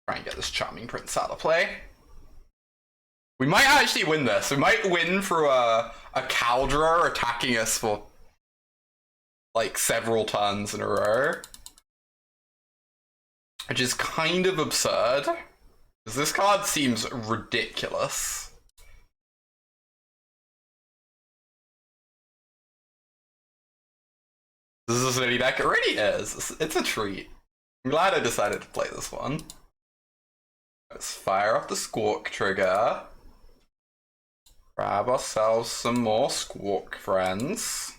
Try and get this Charming Prince out of play. We might actually win this. We might win through a Caldra attacking us for like several turns in a row. Which is kind of absurd. Because this card seems ridiculous. This is a silly deck. It really is. It's a treat. I'm glad I decided to play this one. Let's fire up the Squawk trigger. Grab ourselves some more Squawk friends.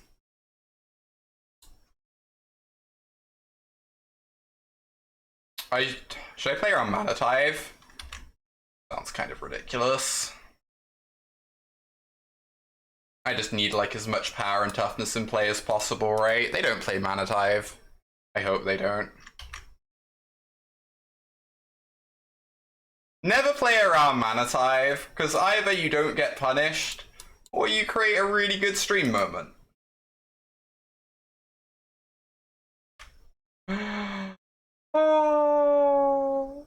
Should I play around Mana Tithe? Sounds kind of ridiculous. I just need like as much power and toughness in play as possible, right? They don't play Mana Tithe. I hope they don't. Never play around Mana Tithe, because either you don't get punished, or you create a really good stream moment. Oh.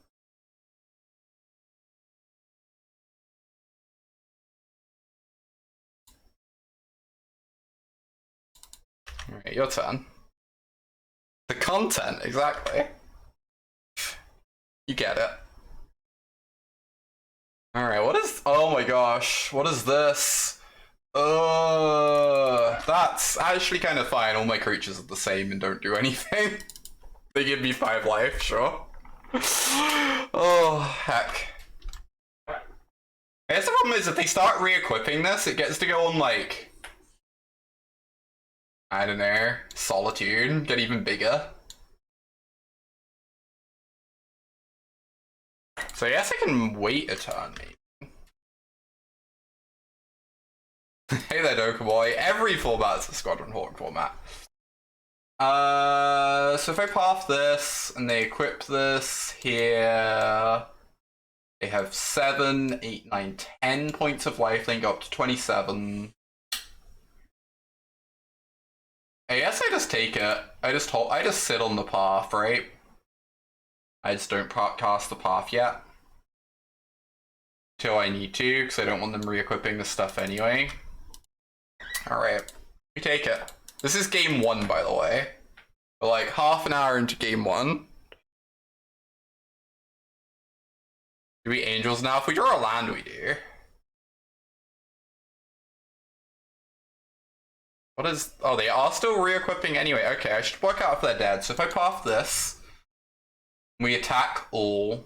Alright, your turn. The content, exactly. You get it. Alright, what is... Oh my gosh, what is this? That's actually kind of fine. All my creatures are the same and don't do anything. They give me 5 life, sure. Oh, heck. I guess the problem is if they start re-equipping this, it gets to go on like... I don't know, Solitude, get even bigger. So I guess I can wait a turn, maybe. Hey there, Dokkaboy. Every format's a Squadron Hawk format. So if I path this, and they equip this here... They have 7, 8, 9, 10 points of life, then go up to 27. I guess I just take it. I just sit on the path, right? I just don't cast the path yet. Till I need to, because I don't want them re-equipping this stuff anyway. Alright, we take it. This is game 1, by the way. We're like half an hour into game 1. Do we Angels now? If we draw a land, we do. What is... Oh, they are still re-equipping anyway. Okay, I should work out if they're dead. So if I path this, we attack all.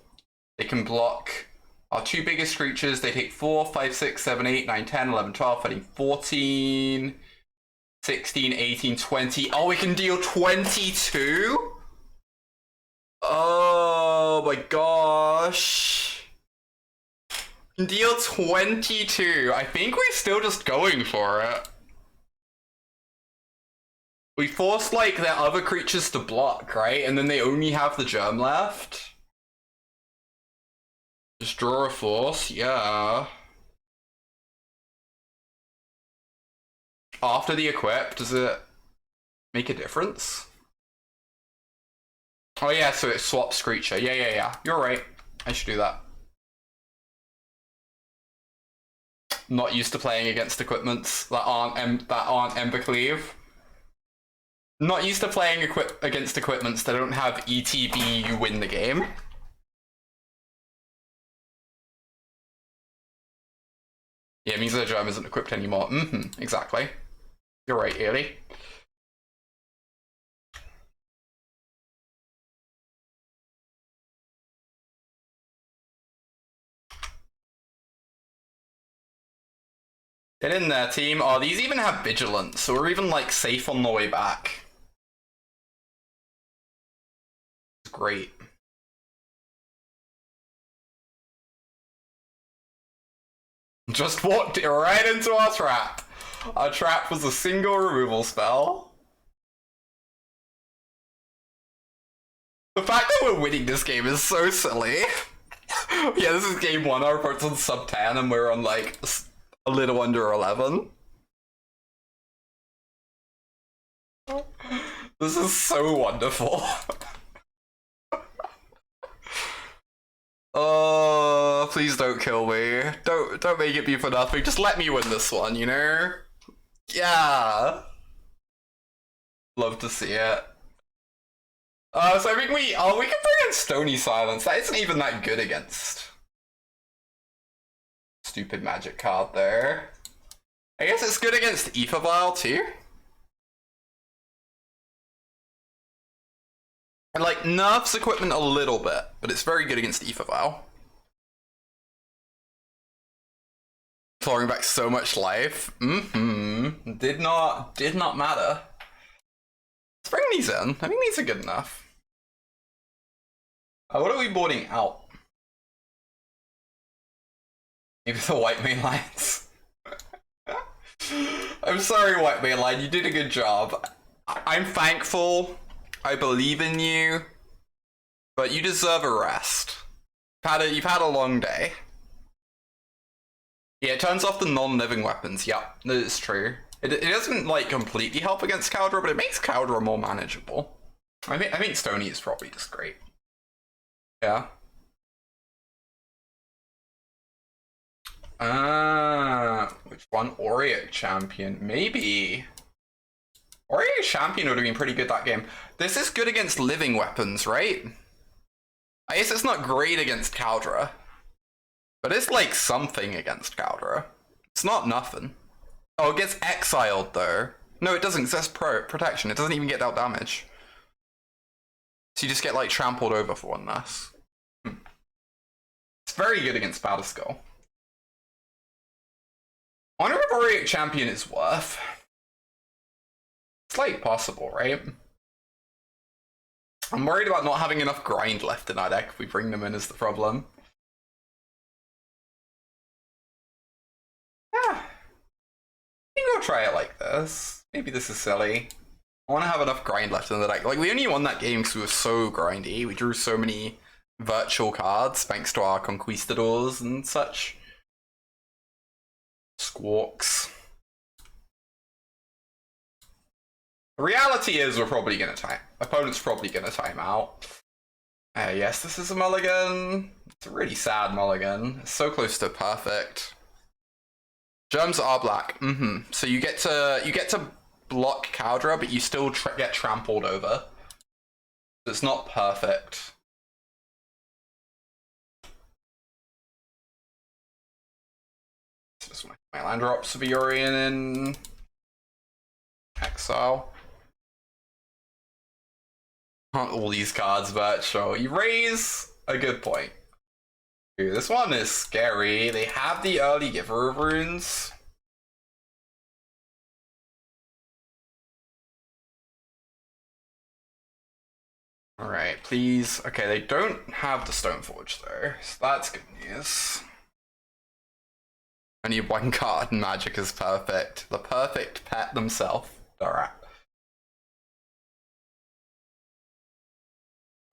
They can block our 2 biggest creatures. They take 4, 5, 6, 7, 8, 9, 10, 11, 12, 13, 14, 16, 18, 20. Oh, we can deal 22? Oh my gosh. We can deal 22. I think we're still just going for it. We force, like, their other creatures to block, right? And then they only have the germ left. Just draw a force, yeah. After the equip, does it make a difference? Oh yeah, so it swaps creature. Yeah. You're right. I should do that. Not used to playing against equipments that aren't Embercleave. Not used to playing against equipments that don't have ETB, you win the game. Yeah, it means the germ isn't equipped anymore. Exactly. You're right, Ely. Get in there, team. Oh, these even have vigilance, so we're even, like, safe on the way back. Great. Just walked it right into our trap. Our trap was a single removal spell. The fact that we're winning this game is so silly. Yeah, this is game 1, our opponent's on sub 10 and we're on like a little under 11. This is so wonderful. Oh, please don't kill me. Don't make it be for nothing. Just let me win this one, you know? Yeah. Love to see it. So I think we can bring in Stony Silence. That isn't even that good against stupid magic card there. I guess it's good against Ether Vial too. And like nerfs equipment a little bit, but it's very good against Ether Vial. Clawing back so much life. Did not matter. Let's bring these in. I think these are good enough. What are we boarding out? Maybe the white main lines. I'm sorry, white main line. You did a good job. I'm thankful. I believe in you. But you deserve a rest. You've had a long day. Yeah, it turns off the non-living weapons. Yep, that is true. It doesn't like completely help against Caldra, but it makes Caldra more manageable. I think Stony is probably just great. Yeah. Which one? Aureate Champion. Maybe. Aureate Champion would have been pretty good that game. This is good against living weapons, right? I guess it's not great against Caldra. But it's like something against Caldra. It's not nothing. Oh, it gets exiled though. No, it doesn't. It says protection. It doesn't even get dealt damage. So you just get like trampled over for one less. It's very good against Batterskull. I wonder if Aureate Champion is worth. It's like possible, right? I'm worried about not having enough grind left in our deck if we bring them in as the problem. Yeah. I think we'll try it like this. Maybe this is silly. I want to have enough grind left in the deck. Like, we only won that game because we were so grindy. We drew so many virtual cards thanks to our conquistadors and such. Squawks. The reality is we're probably going to time. Opponent's probably going to time out. Yes, this is a mulligan. It's a really sad mulligan. It's so close to perfect. Germs are black. So you get to block Caldra, but you still get trampled over. It's not perfect. Just my land drops to be Orion in exile. Aren't all these cards virtual? You raise a good point. Ooh, this one is scary. They have the early Giver of Runes. Alright, please. Okay, they don't have the Stoneforge though, so that's good news. Only one card, Magic is perfect. The perfect pet themselves. Alright.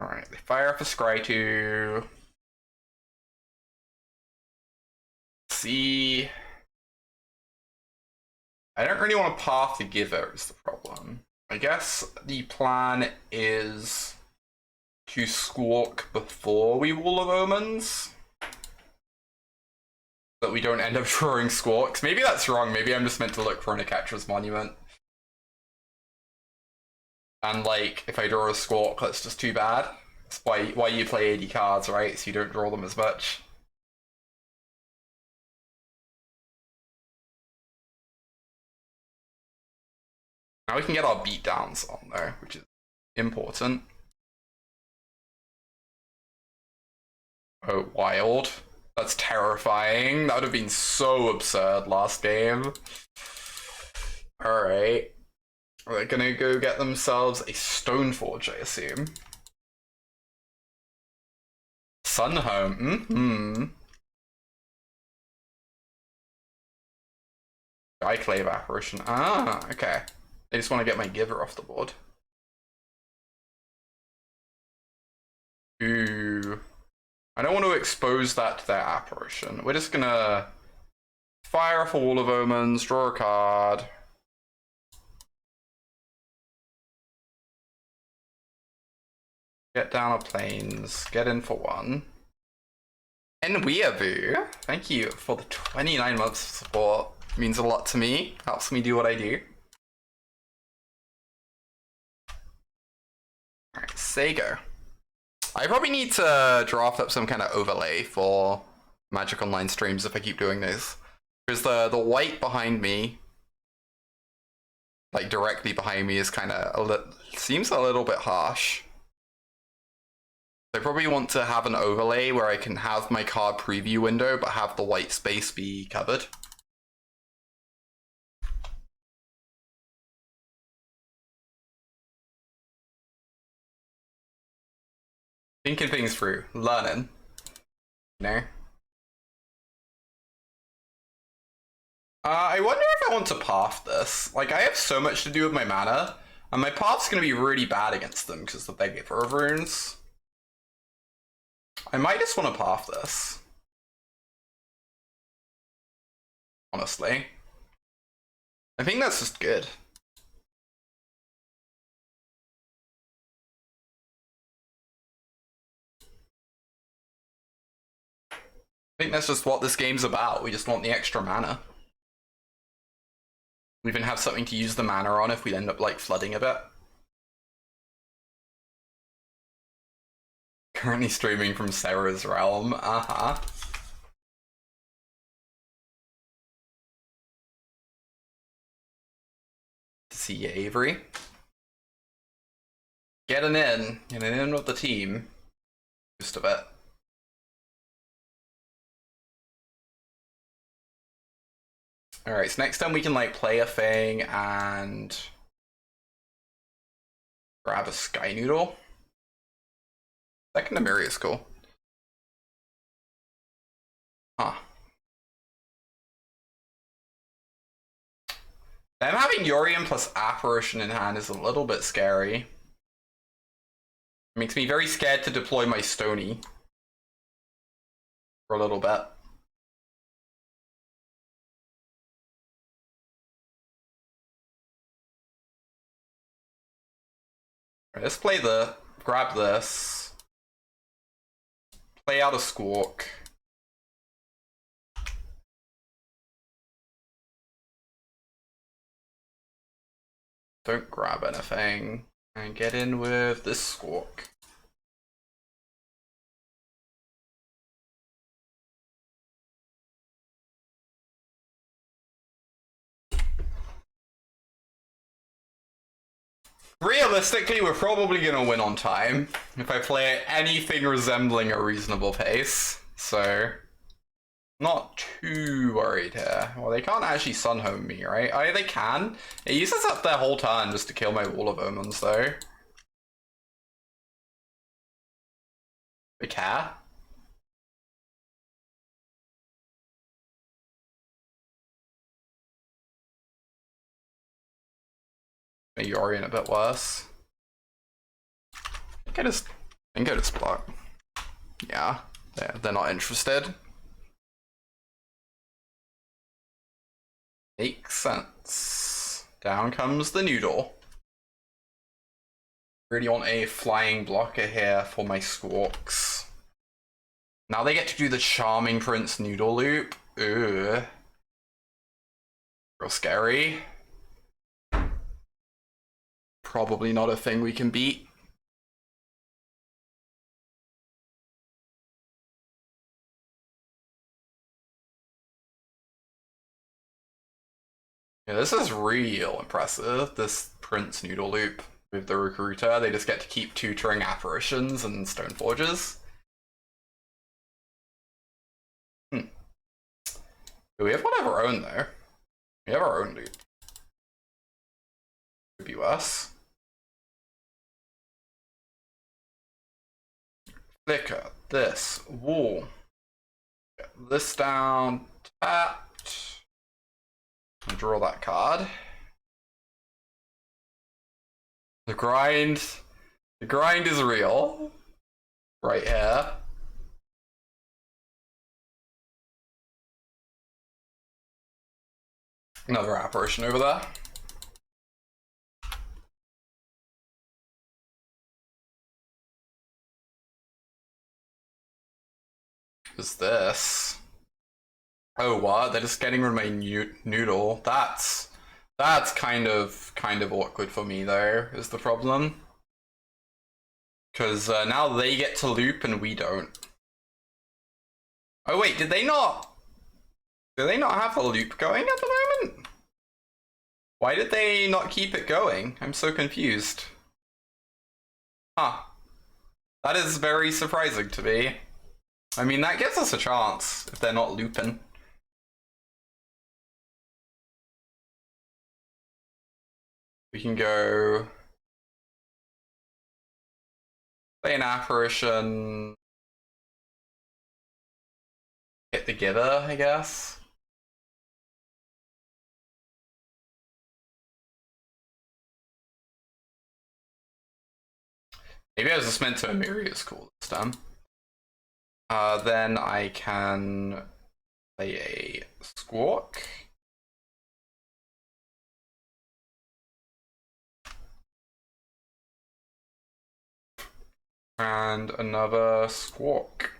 Alright, they fire up a Scry 2. See. I don't really want to path the Giver is the problem. I guess the plan is to Squawk before we Wall of Omens. So that we don't end up drawing Squawks. Maybe that's wrong. Maybe I'm just meant to look for an Oketra's Monument. And like, if I draw a Squawk, that's just too bad. That's why you play 80 cards, right? So you don't draw them as much. Now we can get our beatdowns on there, which is important. Oh, wild. That's terrifying. That would have been so absurd last game. Alright. They're gonna go get themselves a Stoneforge, I assume. Sunhome. Skyclave Apparition. Ah, okay. I just want to get my Giver off the board. Ooh. I don't want to expose that to their Apparition. We're just gonna fire off a Wall of Omens, draw a card. Get down a Plains, get in for one. And Weeaboo, thank you for the 29 months of support. Means a lot to me. Helps me do what I do. Alright, Sego. I probably need to draft up some kind of overlay for Magic Online streams if I keep doing this. Because the white behind me, like directly behind me, is kind of seems a little bit harsh. I probably want to have an overlay where I can have my card preview window but have the white space be covered. Thinking things through, learning, you know? I wonder if I want to path this. Like, I have so much to do with my mana, and my path's gonna be really bad against them because of the Giver of Runes. I might just want to path this. Honestly. I think that's just good. I think that's just what this game's about. We just want the extra mana. We even have something to use the mana on if we end up like flooding a bit. Currently streaming from Sarah's realm. Uh-huh. To see you, Avery. Getting in with the team. Just a bit. Alright, so next time we can like play a thing and grab a Sky Noodle. Second Amiri is cool. Huh. Them having Yorion plus Apparition in hand is a little bit scary. It makes me very scared to deploy my Stony for a little bit. Right, let's play grab this. Play out a Squawk. Don't grab anything. And get in with this Squawk. Realistically, we're probably gonna win on time if I play at anything resembling a reasonable pace, so not too worried here. Well, they can't actually Sunhome me, right? Oh, they can. It uses up their whole turn just to kill my Wall of Omens, though. They care. Make Yorion a bit worse. I think I just block. Yeah, they're not interested. Makes sense. Down comes the Noodle. Really want a flying blocker here for my Squawks. Now they get to do the Charming Prince Noodle loop. Ugh. Real scary. Probably not a thing we can beat. Yeah, this is real impressive, this Prince Noodle loop with the Recruiter. They just get to keep tutoring Apparitions and Stoneforges. We have one of our own though. We have our own loop. Could be worse. Flicker, this, wall. Get this down, tapped. And draw that card. The grind is real. Right here. Another Apparition over there. is this? Oh, what? They're just getting rid of my noodle. That's kind of awkward for me though, is the problem. Because now they get to loop and we don't. Oh wait, did they not? Do they not have a loop going at the moment? Why did they not keep it going? I'm so confused. Huh. That is very surprising to me. I mean, that gives us a chance if they're not looping. We can go play an apparition, hit the giver, I guess. Maybe I was just meant to Amiria's cool this time. Then I can play a Squawk. And another Squawk.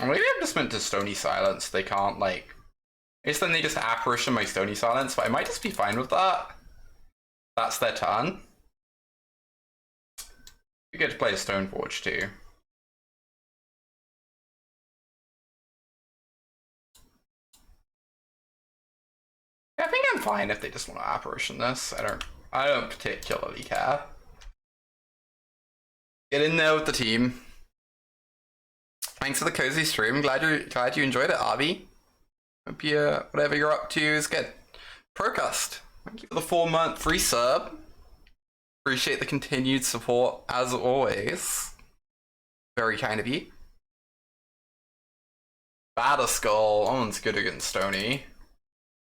Maybe I'm just meant to Stony Silence. They can't, like... I guess then they just apparition my Stony Silence, but I might just be fine with that. That's their turn. We get to play a Stoneforge too. Yeah, I think I'm fine if they just want to apparition this. I don't particularly care. Get in there with the team. Thanks for the cozy stream. Glad you enjoyed it, Arby. Hope you whatever you're up to is good. Procust, thank you for the 4-month free sub. Appreciate the continued support as always. Very kind of you. Batterskull, that one's good against Stony.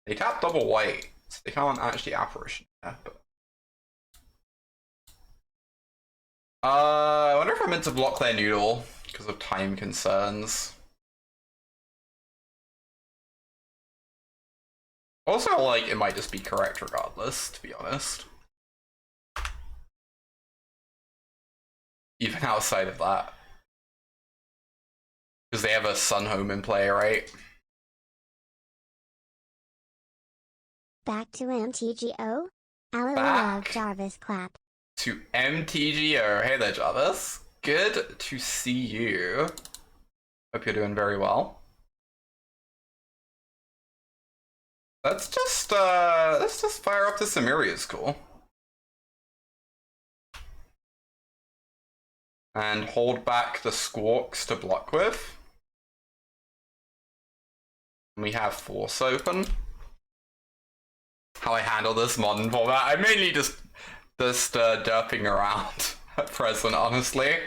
They tap double white, so they can't actually apparition there, but... I wonder if I'm meant to block their noodle because of time concerns. Also, like, it might just be correct regardless, to be honest. Even outside of that. Because they have a Sun Home in play, right? Back to MTGO. Ally Back. love Jarvis clap. To MTGO. Hey there, Jarvis. Good to see you. Hope you're doing very well. Let's just fire up this Amiria's cool. And hold back the Squawks to block with. We have Force open. How I handle this modern format, I'm mainly just derping around at present, honestly.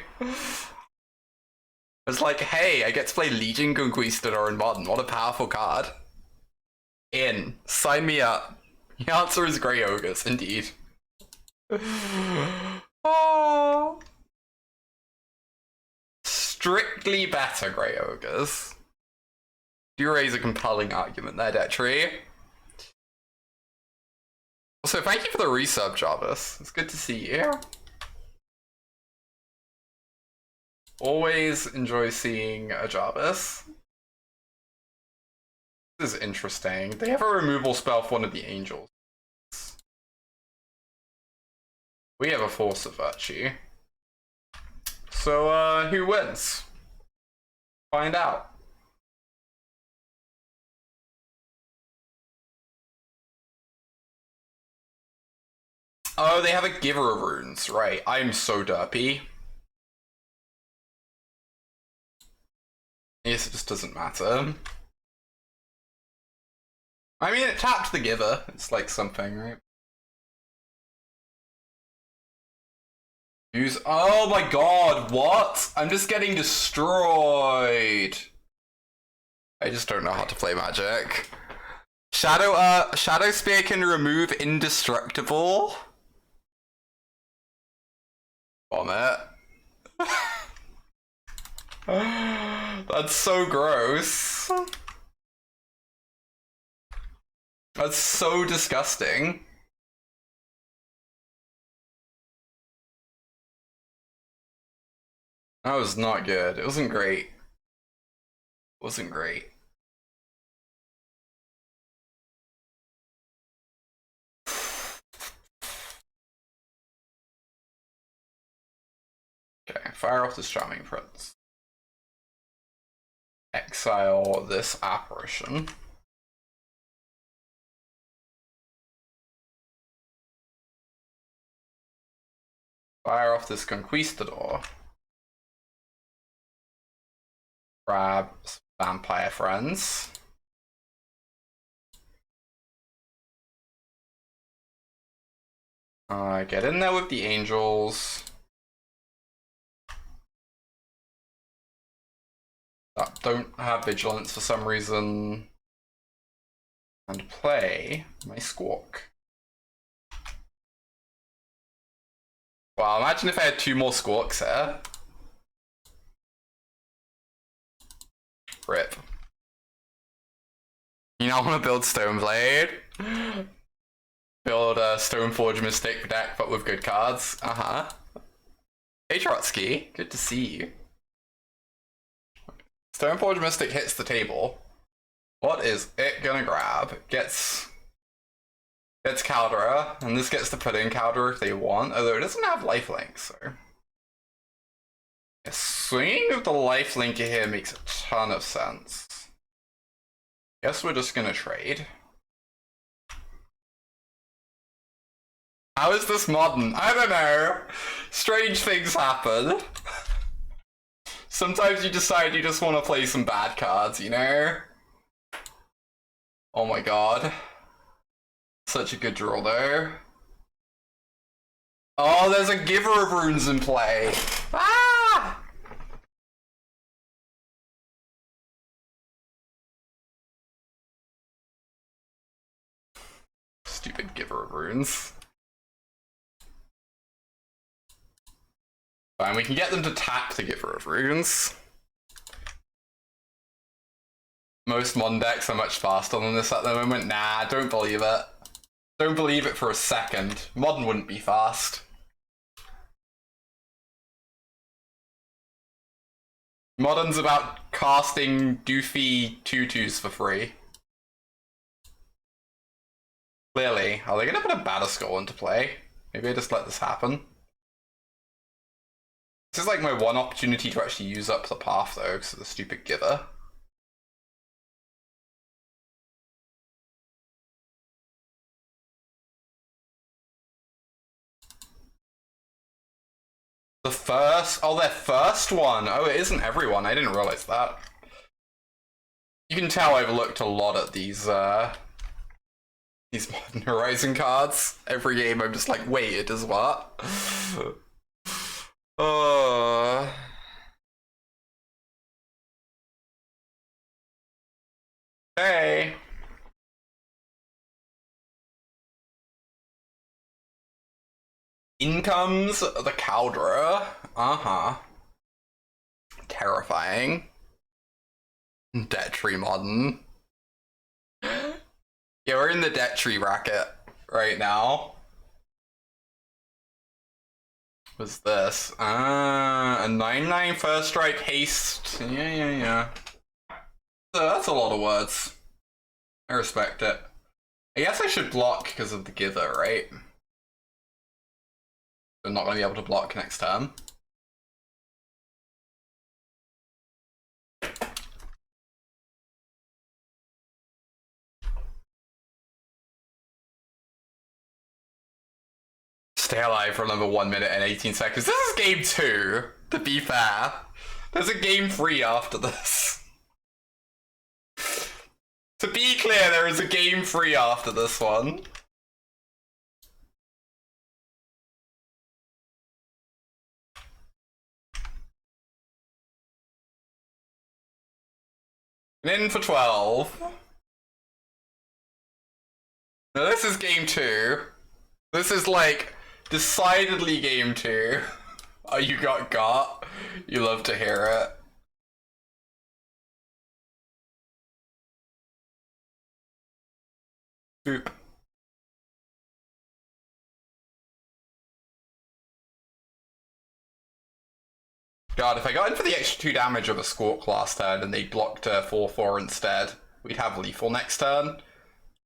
It's like, hey, I get to play Legion Conquistador in modern. What a powerful card. In. Sign me up. The answer is Grey Ogres, indeed. Oh. Strictly better Grey Ogres. Do raise a compelling argument there, Detri. Also, thank you for the resub, Jarvis. It's good to see you. Always enjoy seeing a Jarvis. This is interesting. They have a removal spell for one of the angels. We have a Force of Virtue. So, who wins? Find out. Oh, they have a Giver of Runes, right. I'm so derpy. I guess it just doesn't matter. I mean, it tapped the Giver. It's like something, right? Use. Oh my god, what? I'm just getting destroyed. I just don't know how to play Magic. Shadow Spear can remove Indestructible. Vomit. That's so gross. That's so disgusting. That was not good. It wasn't great. Wasn't great. Okay, fire off this Charming Prince. Exile this apparition. Fire off this Conquistador. Grab some vampire friends. Get in there with the angels. That don't have vigilance for some reason. And play my Squawk. Wow, imagine if I had 2 more Squawks here. Rip. You now want to build Stoneblade? Build a Stoneforge Mystic deck, but with good cards. Hey Trotsky, good to see you. Stoneforge Mystic hits the table. What is it gonna grab? Gets Caldera, and this gets to put in Caldera if they want, although it doesn't have lifelink, so. Yeah, swinging with the lifelink here makes a ton of sense. Guess we're just gonna trade. How is this modern? I don't know. Strange things happen. Sometimes you decide you just want to play some bad cards, you know? Oh my god. Such a good draw though. Oh, there's a Giver of Runes in play. Ah! Stupid Giver of Runes. Fine, we can get them to tap the Giver of Runes. Most modern decks are much faster than this at the moment. Nah, don't believe it. Don't believe it for a second. Modern wouldn't be fast. Modern's about casting doofy 2/2s for free. Clearly. Are they gonna put a Batterskull into play? Maybe I just let this happen. This is like my one opportunity to actually use up the path though, because of the stupid Giver. The first? Oh, their first one! Oh, it isn't everyone. I didn't realize that. You can tell I've looked a lot at these Modern Horizon cards. Every game I'm just like, wait, it does what? Hey! In comes the Caldera. Terrifying. Debt Tree Modern. Yeah, we're in the Debt Tree bracket right now. What's this? A 9/9 first strike haste. Yeah. So that's a lot of words. I respect it. I guess I should block because of the Giver, right? I'm not going to be able to block next turn. Stay alive for another 1 minute and 18 seconds. This is game 2, to be fair. There's a game 3 after this. To be clear, there is a game 3 after this one. In for 12. Now this is game 2. This is like decidedly game 2. Oh, you got. You love to hear it. Boop. god, if I got in for the extra 2 damage of a Squawk last turn and they blocked 4/4 instead, we'd have Lethal next turn.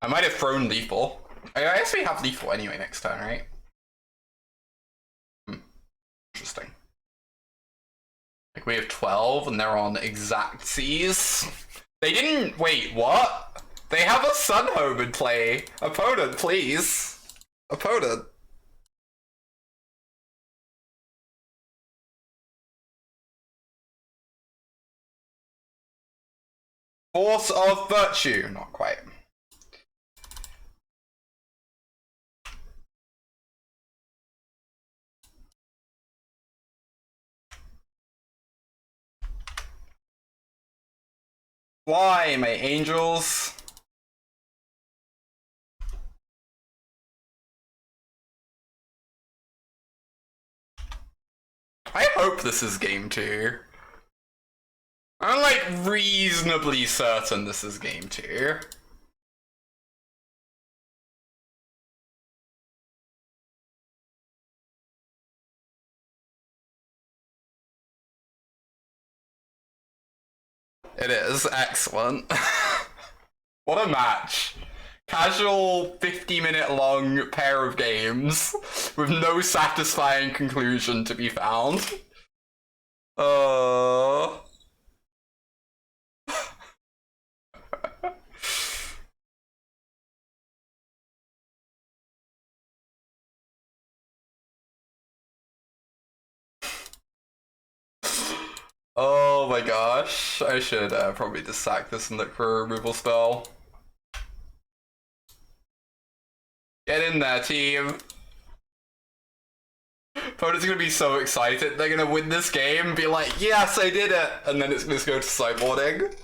I might have thrown Lethal. I guess we have Lethal anyway next turn, right? Interesting. Like, we have 12 and they're on exact Cs. They didn't. Wait, what? They have a Sun Home in play. Opponent, please. Opponent. Force of Virtue. Not quite. Fly, my angels. I hope this is game 2. I'm like reasonably certain this is game 2. It is. Excellent. What a match. Casual 50-minute long pair of games with no satisfying conclusion to be found. Oh my gosh. I should probably just sack this and look for a removal spell. Get in there, team. Opponent's gonna be so excited. They're gonna win this game and be like, yes, I did it! And then it's gonna go to sideboarding.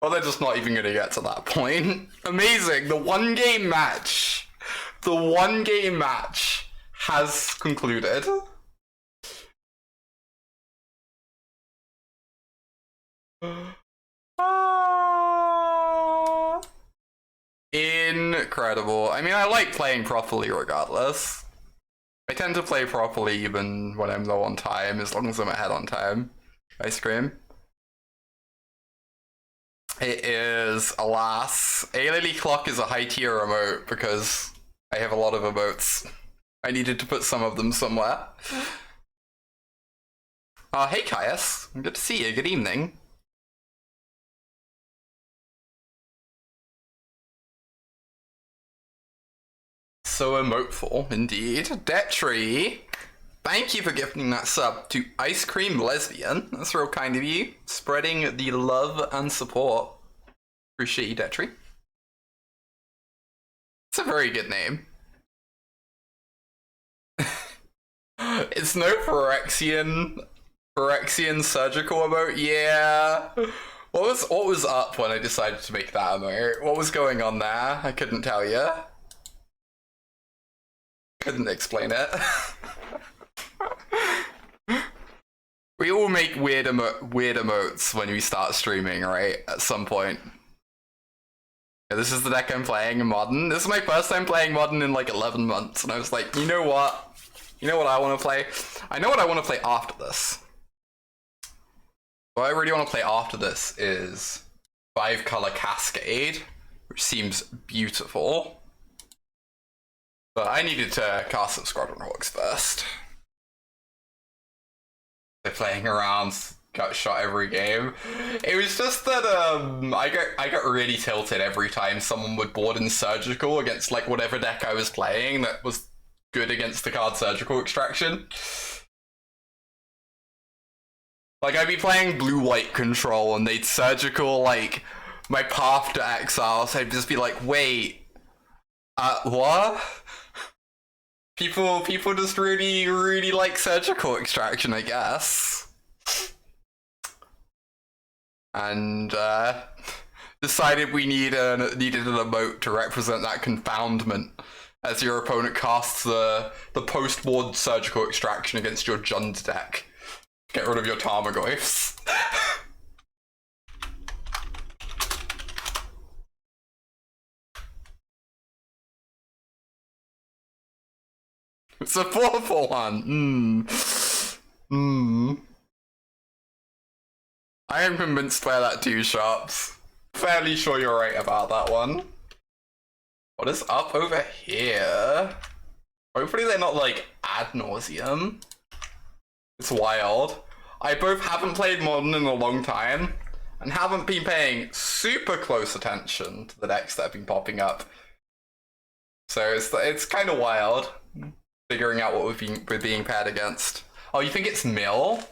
Or they're just not even gonna get to that point. Amazing. The one game match has concluded. Incredible. I mean, I like playing properly regardless. I tend to play properly even when I'm low on time, as long as I'm ahead on time. Ice cream. It is, alas, A Lily Clock is a high tier emote because I have a lot of emotes. I needed to put some of them somewhere. Hey Caius, good to see you, good evening. So emoteful, indeed. Detri, thank you for gifting that sub to Ice Cream Lesbian. That's real kind of you. Spreading the love and support. Appreciate you, Detri. It's a very good name. It's no Phyrexian surgical emote. Yeah. What was up when I decided to make that emote? What was going on there? I couldn't tell you. Couldn't explain it. We all make weird emotes when we start streaming, right? At some point. Yeah, this is the deck I'm playing in Modern. This is my first time playing Modern in like 11 months, and I was like, you know what? You know what I want to play? I know what I want to play after this. What I really want to play after this is 5-color Cascade, which seems beautiful. But I needed to cast some Squadron Hawks first. They're playing around, got shot every game. It was just that I got really tilted every time someone would board in Surgical against like whatever deck I was playing that was good against the card Surgical Extraction. Like I'd be playing blue-white control and they'd Surgical like my Path to Exile, so I'd just be like, wait, what? People just really like Surgical Extraction, I guess. And decided we needed an emote to represent that confoundment as your opponent casts the post-board Surgical Extraction against your Jund deck. Get rid of your Tarmogoyfs. It's a 4/4 one. Hmm. I am convinced by that 2 shops. Fairly sure you're right about that one. What is up over here? Hopefully they're not like ad nauseum. It's wild. I both haven't played Modern in a long time and haven't been paying super close attention to the decks that have been popping up. So it's kind of wild figuring out what we're being paired against. Oh, you think it's Mill?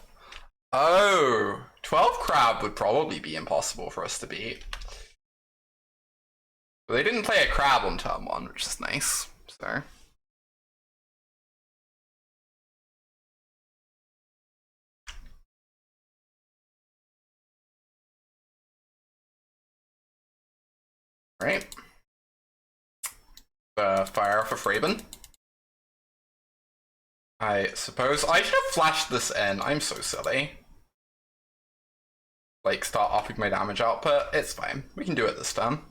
Oh, 12 Crab would probably be impossible for us to beat. But they didn't play a Crab on turn 1, which is nice. So. Right. Fire off a Fraben. I suppose I should have flashed this in. I'm so silly. Like, start upping my damage output. It's fine. We can do it this time.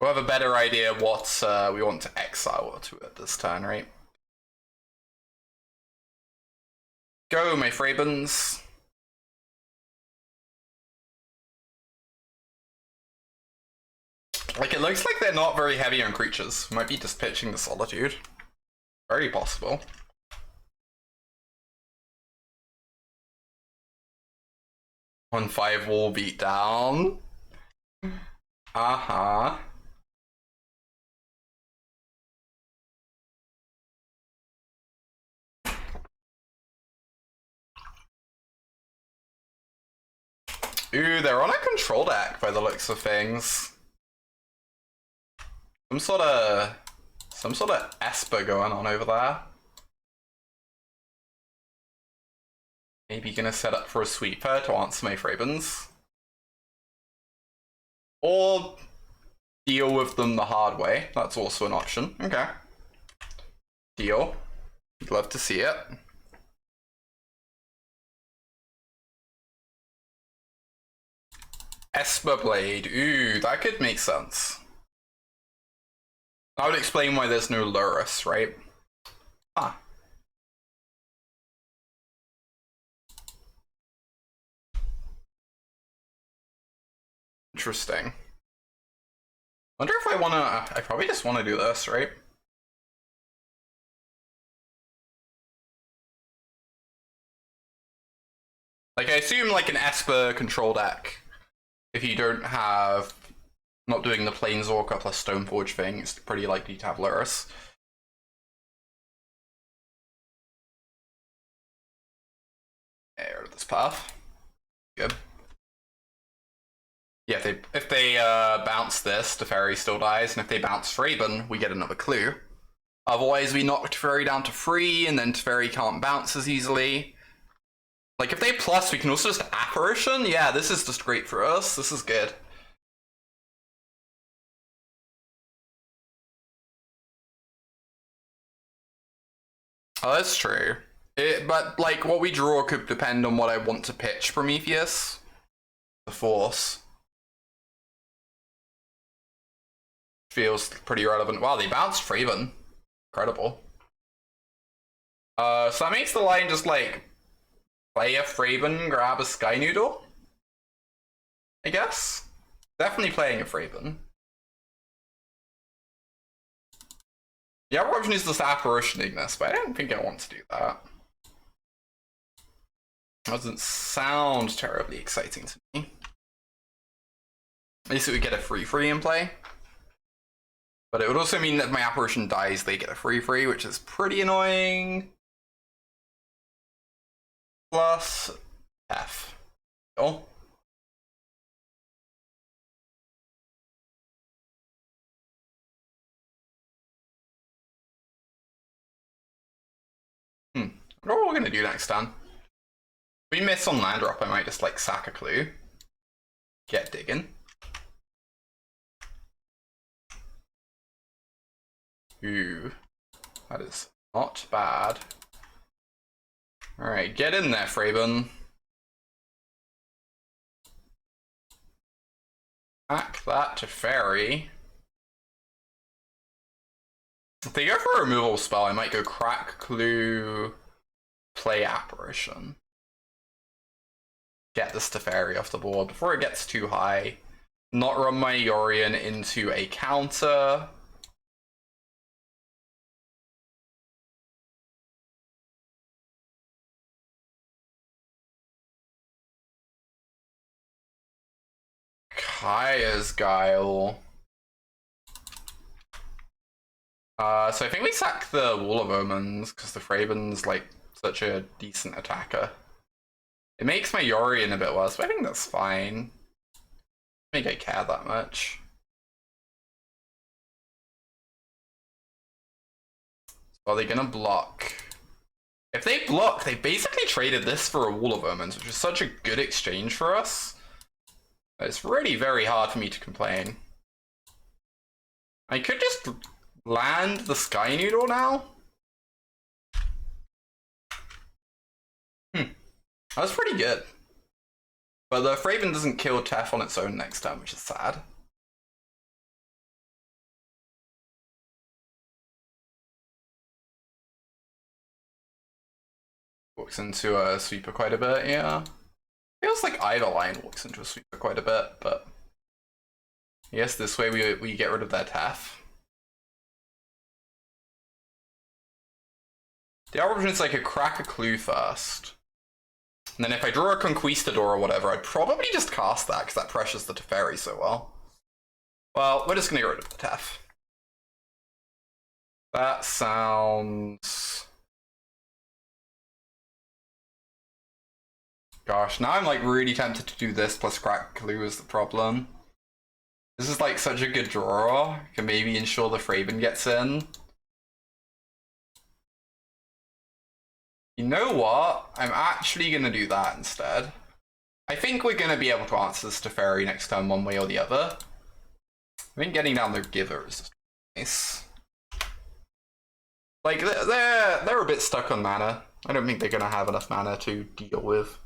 We'll have a better idea what we want to exile to it this turn, right? Go, my Frabens. Like, it looks like they're not very heavy on creatures. Might be just pitching the Solitude. Very possible. On 5 wall beat down. Uh-huh. Ooh, they're on a control deck by the looks of things. Some sort of Esper going on over there. Maybe gonna set up for a sweeper to answer my Frabens. Or deal with them the hard way. That's also an option. Okay. Deal. You'd love to see it. Esper Blade. Ooh, that could make sense. That would explain why there's no Lurrus, right? Huh. Interesting. Wonder if I wanna... I probably just want to do this, right? Like, I assume like an Esper control deck, if you don't have... not doing the Planeswalker plus Stoneforge thing, it's pretty likely to have Lurrus. Air this path. Good. Yeah, if they bounce this, Teferi still dies, and if they bounce Fraben, we get another clue. Otherwise, we knock Teferi down to 3, and then Teferi can't bounce as easily. Like, if they plus, we can also just Apparition. Yeah, this is just great for us. This is good. Oh, that's true. But, like, what we draw could depend on what I want to pitch Prometheus. The Force. Feels pretty relevant. Wow, they bounced Fraven. Incredible. So that makes the line just, like, play a Fraven, grab a Sky Noodle? I guess? Definitely playing a Fraven. The other option is just apparitioning this, but I don't think I want to do that. Doesn't sound terribly exciting to me. At least it would get a free in play. But it would also mean that if my apparition dies, they get a free, which is pretty annoying. Plus F. Oh. What are we gonna do next time? If we miss on land drop, I might just like sack a clue. Get digging. Ooh. That is not bad. Alright, get in there, Fraben. Back that to Fairy. If they go for a removal spell, I might go Crack Clue play Apparition. Get this Teferi off the board before it gets too high. Not run my Yorion into a counter. Kaya's Guile. So I think we sack the Wall of Omens because the Fraben's like such a decent attacker. It makes my Yorion a bit worse, but I think that's fine. I don't think I care that much. So are they gonna block? If they block, they basically traded this for a Wall of Omens, which is such a good exchange for us. It's really very hard for me to complain. I could just land the Sky Noodle now. That was pretty good. But the Fraven doesn't kill Tef on its own next turn, which is sad. Walks into a sweeper quite a bit, yeah. Feels like either line walks into a sweeper quite a bit, but yes, this way we get rid of their Tef. The other option is like a crack a clue first. And then if I draw a Conquistador or whatever, I'd probably just cast that because that pressures the Teferi so well. Well, we're just gonna get rid of the Tef. That sounds... Gosh, now I'm like really tempted to do this plus crack clue is the problem. This is like such a good draw. Can maybe ensure the Fraven gets in. You know what? I'm actually gonna do that instead. I think we're gonna be able to answer this Teferi next turn one way or the other. I think getting down their Giver is nice. Like they're a bit stuck on mana. I don't think they're gonna have enough mana to deal with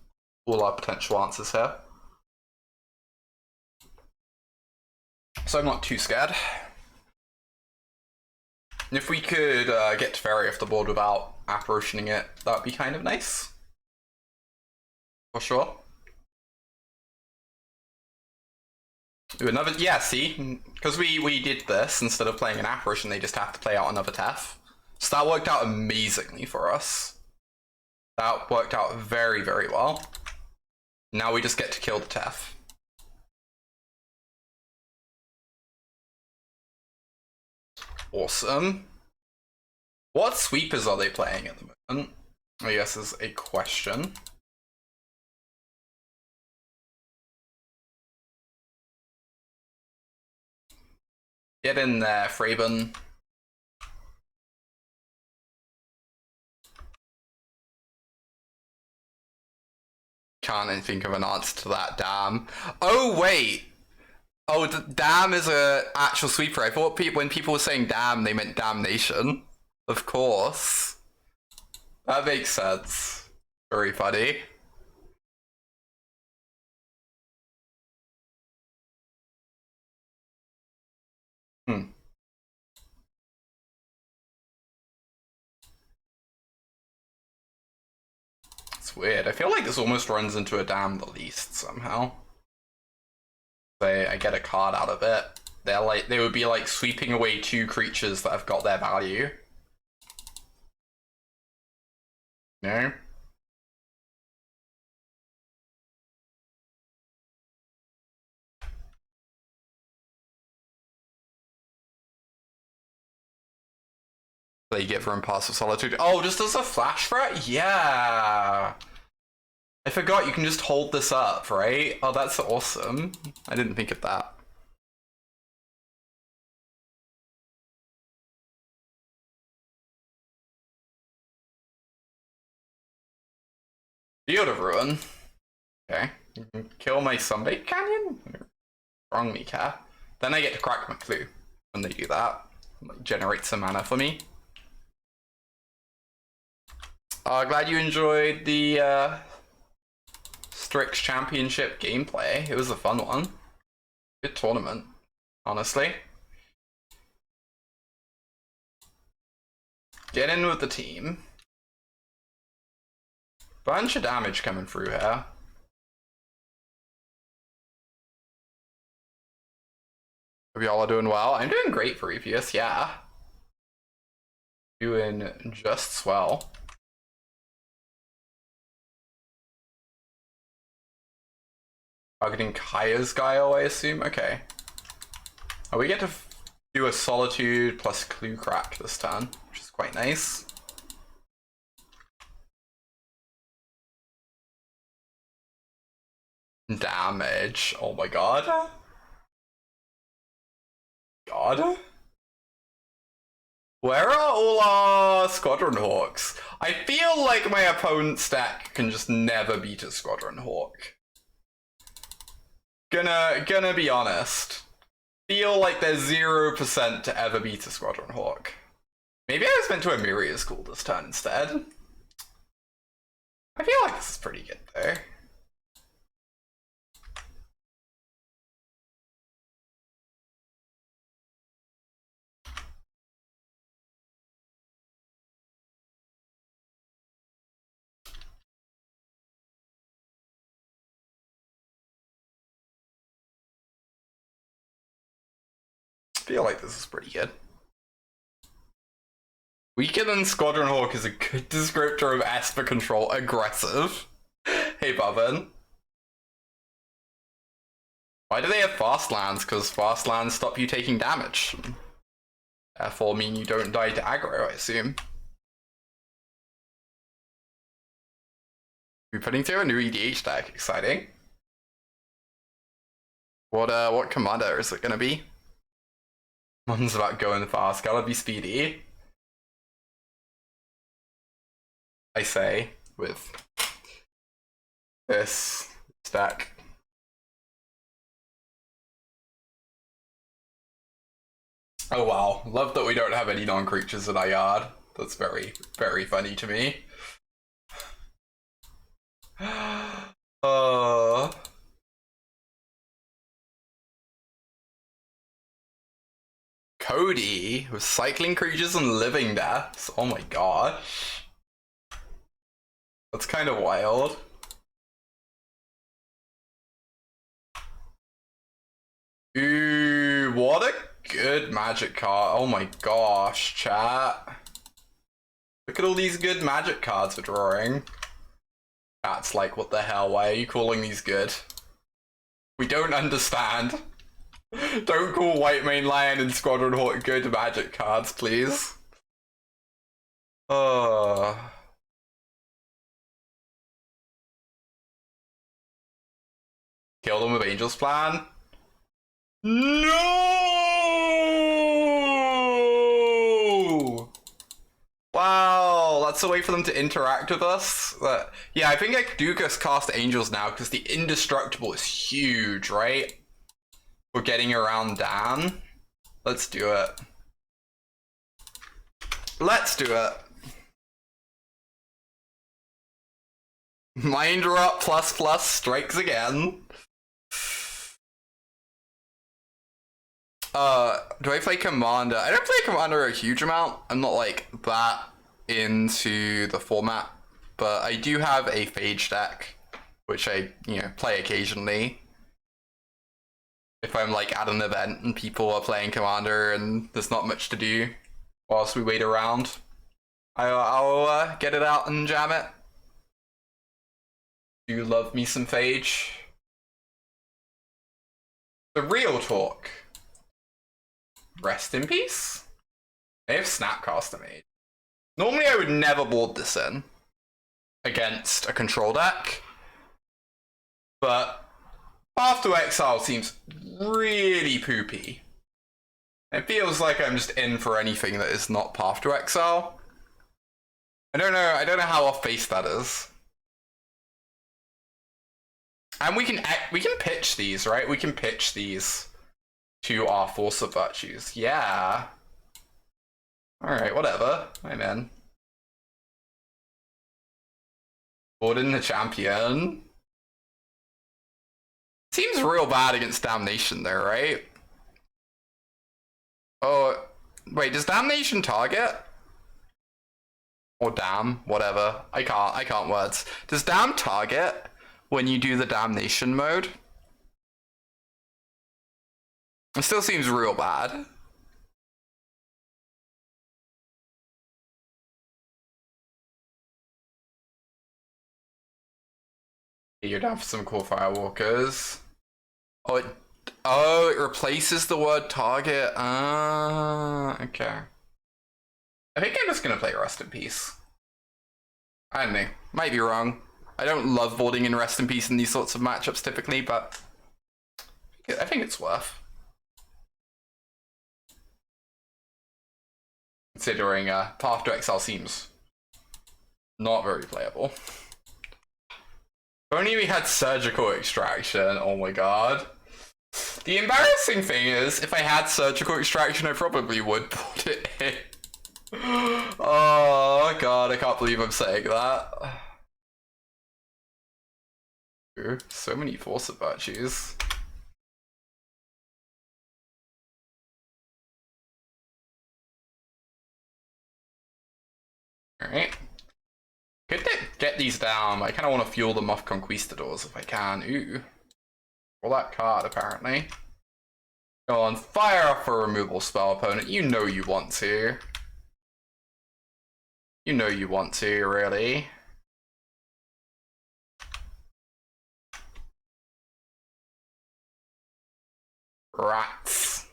all our potential answers here. So I'm not too scared. And if we could get Teferi off the board without apparitioning it, that would be kind of nice. For sure. Ooh, another, yeah, see? Because we did this, instead of playing an apparition, they just have to play out another Tef. So that worked out amazingly for us. That worked out very, very well. Now we just get to kill the Tef. Awesome. What sweepers are they playing at the moment? I guess is a question. Get in there, Fraben. Can't think of an answer to that, damn. Oh, wait! Oh, damn is a actual sweeper. I thought when people were saying damn, they meant damnation. Of course. That makes sense. Very funny. It's weird. I feel like this almost runs into a damn the least somehow. I get a card out of it. They would be like sweeping away two creatures that have got their value. No? They get from Pass of Solitude. Oh, just as a flash threat? Yeah. I forgot you can just hold this up, right? Oh, that's awesome. I didn't think of that. Field of Ruin. Okay. You can kill my Sunbake Canyon? Wrong, me, cat. Then I get to crack my clue when they do that. Like, generate some mana for me. Glad you enjoyed the Strix Championship gameplay. It was a fun one. Good tournament, honestly. Get in with the team. Bunch of damage coming through here. Hope y'all are doing well. I'm doing great for EPS, yeah. Doing just swell. Targeting Kaya's Guile, I assume? Okay. Oh, we get to do a Solitude plus Clue Crack this turn, which is quite nice. Damage. Oh my god. God. Where are all our Squadron Hawks? I feel like my opponent's deck can just never beat a Squadron Hawk. Gonna be honest. Feel like there's 0% to ever beat a Squadron Hawk. Maybe I was meant to a Myriad School this turn instead. I feel like this is pretty good though. I feel like this is pretty good. Weaker than Squadron Hawk is a good descriptor of Esper control. Aggressive. Hey, Bubban. Why do they have fast lands? Because fast lands stop you taking damage. Therefore mean you don't die to aggro, I assume. We're putting together a new EDH deck. Exciting. What commander is it gonna be? One's about going fast. Gotta be speedy. I say, with this stack. Oh wow, love that we don't have any non-creatures in our yard. That's very, very funny to me. Cody with cycling creatures and living deaths. Oh my gosh. That's kind of wild. Ooh, what a good magic card. Oh my gosh, chat. Look at all these good magic cards we're drawing. Chat's like, what the hell? Why are you calling these good? We don't understand. Don't call White Mane Lion and Squadron Hawk good magic cards, please. Kill them with Angel's Plan? No! Wow, that's a way for them to interact with us. Yeah, I think I do just cast Angels now because the Indestructible is huge, right? We're getting around Dan. Let's do it. Let's do it. Minder up ++ strikes again. Do I play Commander? I don't play Commander a huge amount. I'm not like that into the format, but I do have a Phage deck, which I, play occasionally. If I'm like at an event and people are playing Commander and there's not much to do whilst we wait around, I'll get it out and jam it. Do you love me some Phage? The real talk. Rest in peace. They have Snapcaster Mage. Normally I would never board this in against a control deck, but Path to Exile seems really poopy. It feels like I'm just in for anything that is not Path to Exile. I don't know how off base that is. And we can pitch these, right? We can pitch these to our Force of Virtues. Yeah. Alright, whatever. I'm in. Board in the champion. Seems real bad against Damnation though, right? Oh, wait, does Damnation target? Or damn, whatever. I can't words. Does damn target when you do the damnation mode? It still seems real bad. You're down for some cool firewalkers. Oh, it replaces the word target. Ah, okay. I think I'm just gonna play Rest in Peace. I don't know. Might be wrong. I don't love boarding in Rest in Peace in these sorts of matchups typically, but I think it's worth. Considering Path to Exile seems not very playable. If only we had Surgical Extraction, oh my god. The embarrassing thing is, if I had Surgical Extraction, I probably would put it in. Oh god, I can't believe I'm saying that. Ooh, so many Force of Virtues. Alright. Could get these down. I kind of want to fuel them off Conquistadors if I can. Ooh. Well, that card, apparently. Go on, fire off a removal spell, opponent. You know you want to. You know you want to, really. Rats.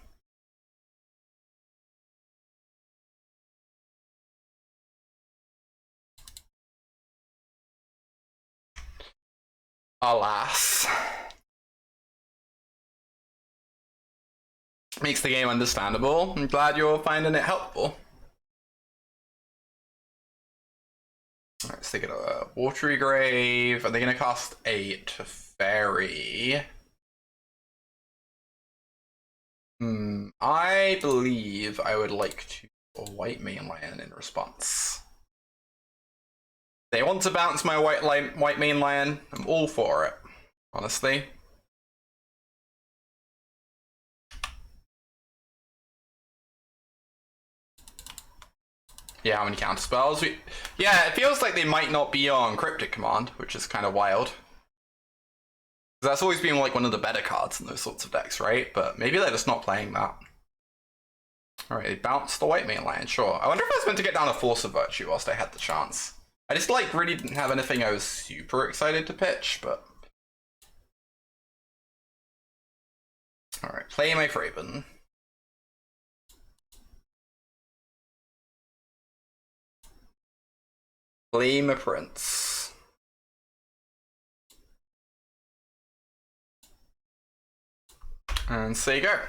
Alas. Makes the game understandable. I'm glad you're finding it helpful. Alright, so they get a Watery Grave. Are they going to cost a Teferi? I believe I would like to white mainland in response. They want to bounce my white mainland. I'm all for it, honestly. Yeah, how many counter spells? Yeah, it feels like they might not be on Cryptic Command, which is kind of wild. That's always been like one of the better cards in those sorts of decks, right? But maybe they're just not playing that. Alright, they bounced the white mainland, sure. I wonder if I was meant to get down a Force of Virtue whilst I had the chance. I just like really didn't have anything I was super excited to pitch, but... Alright, play my Fraven. Play my Prince. And so you go.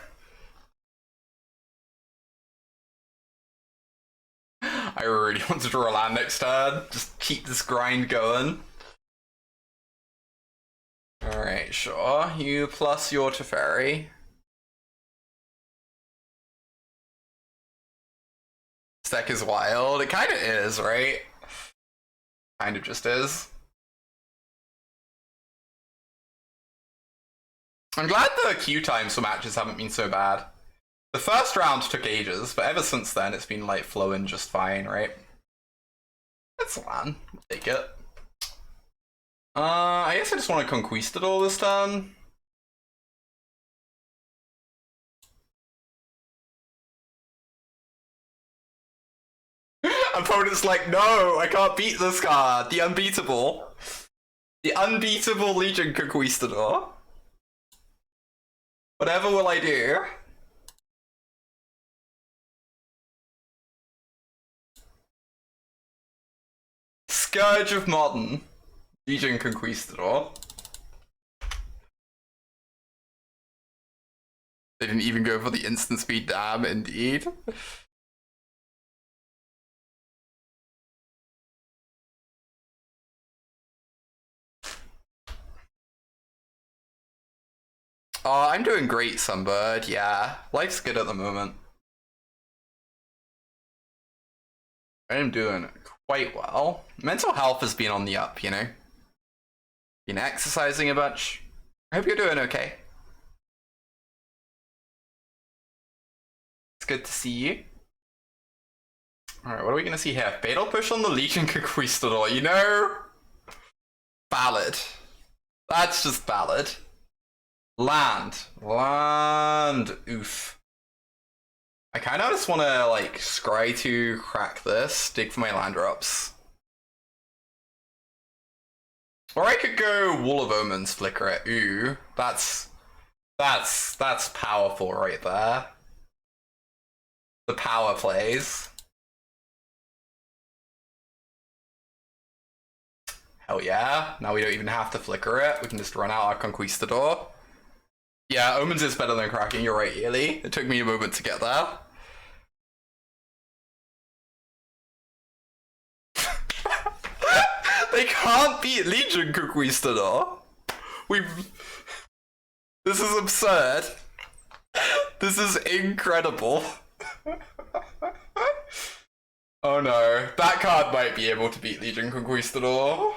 I really want to draw a land next turn. Just keep this grind going. Alright, sure. You plus your Teferi. This deck is wild. It kind of is, right? Kind of just is. I'm glad the queue times for matches haven't been so bad. The first round took ages, but ever since then it's been like flowing just fine, right? That's fine. I'll take it. I guess I just want to Conquistador this turn. Opponent's like, no, I can't beat this card. The unbeatable. The unbeatable Legion Conquistador. Whatever will I do? Scourge of Modern. Legion Conquistador. They didn't even go for the instant speed, damn, indeed. Oh, I'm doing great, Sunbird, yeah. Life's good at the moment. I am doing quite well. Mental health has been on the up, you know? Been exercising a bunch. I hope you're doing okay. It's good to see you. Alright, what are we gonna see here? Fatal push on the Legion Conquistador, you know? Valid. That's just valid. Land. Oof. I kind of just want to, like, scry to crack this, dig for my land drops. Or I could go Wall of Omens, flicker it. Ooh, that's powerful right there. The power plays. Hell yeah. Now we don't even have to flicker it. We can just run out our Conquistador. Yeah, Omens is better than cracking. You're right, Ely. It took me a moment to get there. They can't beat Legion Conquistador. This is absurd. This is incredible. Oh no, that card might be able to beat Legion Conquistador.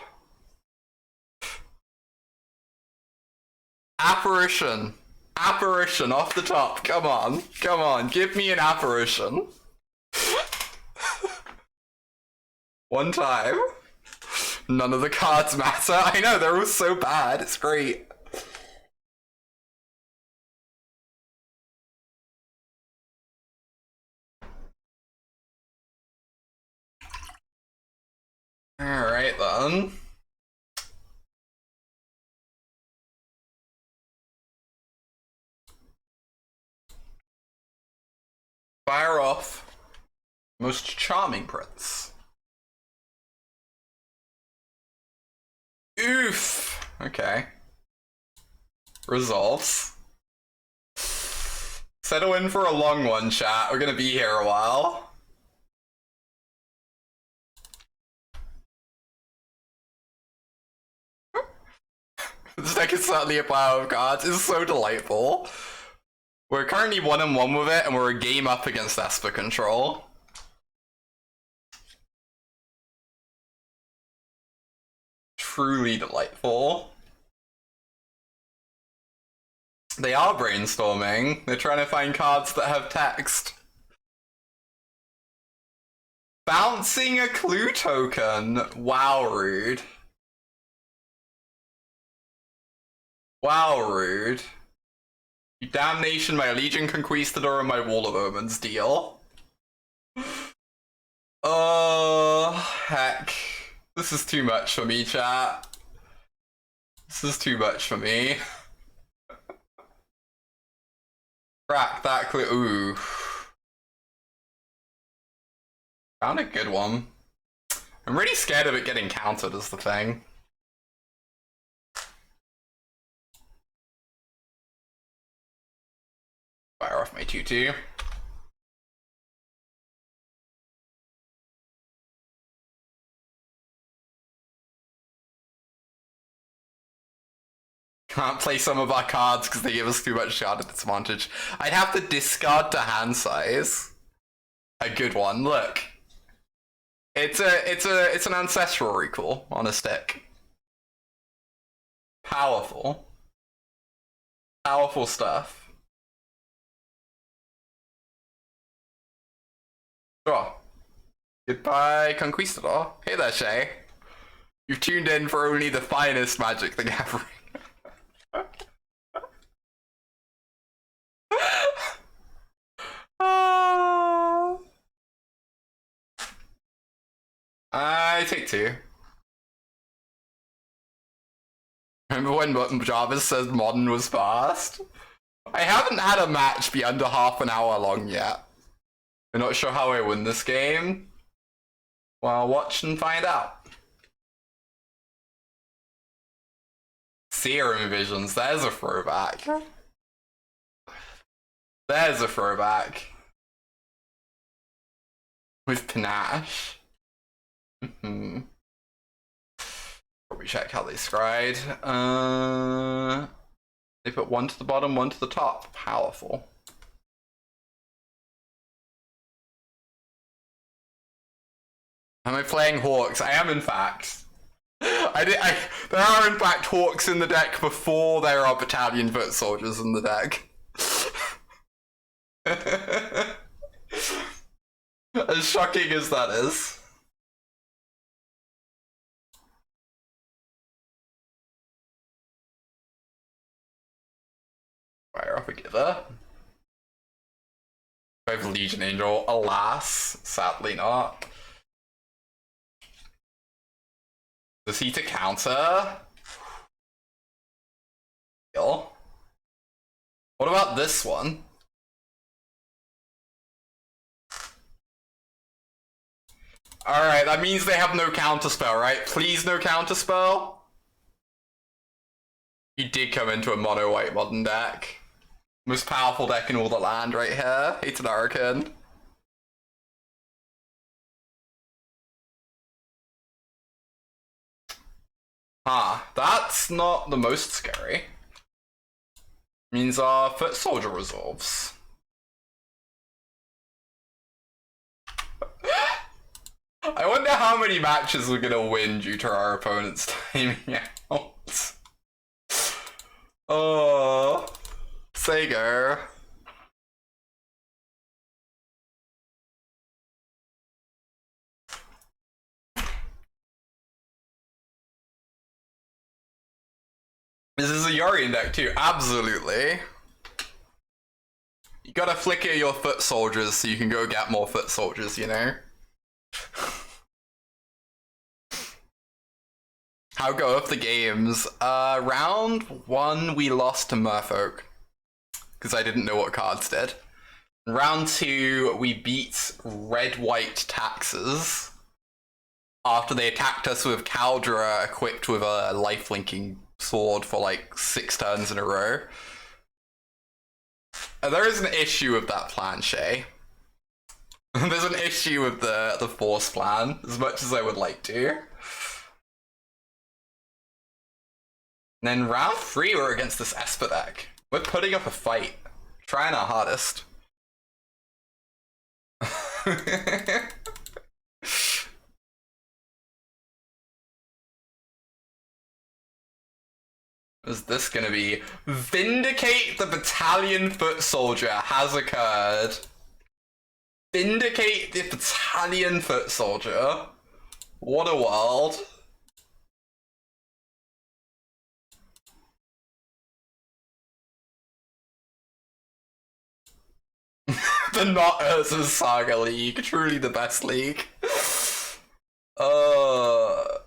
Apparition. Apparition off the top. Come on, give me an apparition. One time. None of the cards matter. I know, they're all so bad. It's great. Alright then. Fire off. Most charming prince. Oof. Okay. Resolves. Settle in for a long one, chat. We're gonna be here a while. This deck is certainly a pile of cards. It's so delightful. We're currently 1-1 with it, and we're a game up against Esper Control. Truly delightful. They are brainstorming. They're trying to find cards that have text. Bouncing a clue token. Wow, rude. Wow, rude. You damnation, my Legion Conquistador and my Wall of Omens deal. Oh, heck. This is too much for me, chat. This is too much for me. Crack that clue. Ooh. Found a good one. I'm really scared of it getting countered is the thing. Fire off my 2/2. Can't play some of our cards because they give us too much card disadvantage. I'd have to discard to hand size. A good one. Look, it's an ancestral recall on a stick. Powerful, powerful stuff. Sure. Goodbye, Conquistador. Hey there, Shay. You've tuned in for only the finest Magic the Gathering. I take 2. Remember when Jarvis says Modern was fast? I haven't had a match be under half an hour long yet. I'm not sure how I win this game. Well, watch and find out. Serum Visions, there's a throwback. There's a throwback. With panache. Probably check how they scried. They put 1 to the bottom, 1 to the top. Powerful. Am I playing Hawks? I am, in fact. There are in fact Hawks in the deck before there are Battalion Foot Soldiers in the deck. As shocking as that is. Fire off a giver. I have Legion Angel. Alas, sadly not. Does he to counter? Kill. What about this one? Alright, that means they have no counterspell, right? Please no counterspell. You did come into a mono white modern deck. Most powerful deck in all the land right here. It's an Hurricane. That's not the most scary. Means our foot soldier resolves. I wonder how many matches we're gonna win due to our opponent's timing out. Oh, Sager. This is a Yorion deck too, absolutely. You gotta flicker your foot soldiers so you can go get more foot soldiers, you know? How go of the games? Round 1 we lost to Merfolk. Because I didn't know what cards did. Round 2 we beat red-white taxes. After they attacked us with Caldra equipped with a life-linking sword for like 6 turns in a row. There is an issue with that plan, Shay. There's an issue with the force plan, as much as I would like to. And then round 3 we're against this Esper deck. We're putting up a fight. Trying our hardest. Is this gonna be? Vindicate the Battalion Foot Soldier has occurred. Vindicate the Battalion Foot Soldier. What a world. The Not Urza's Saga League, truly the best league. Boop.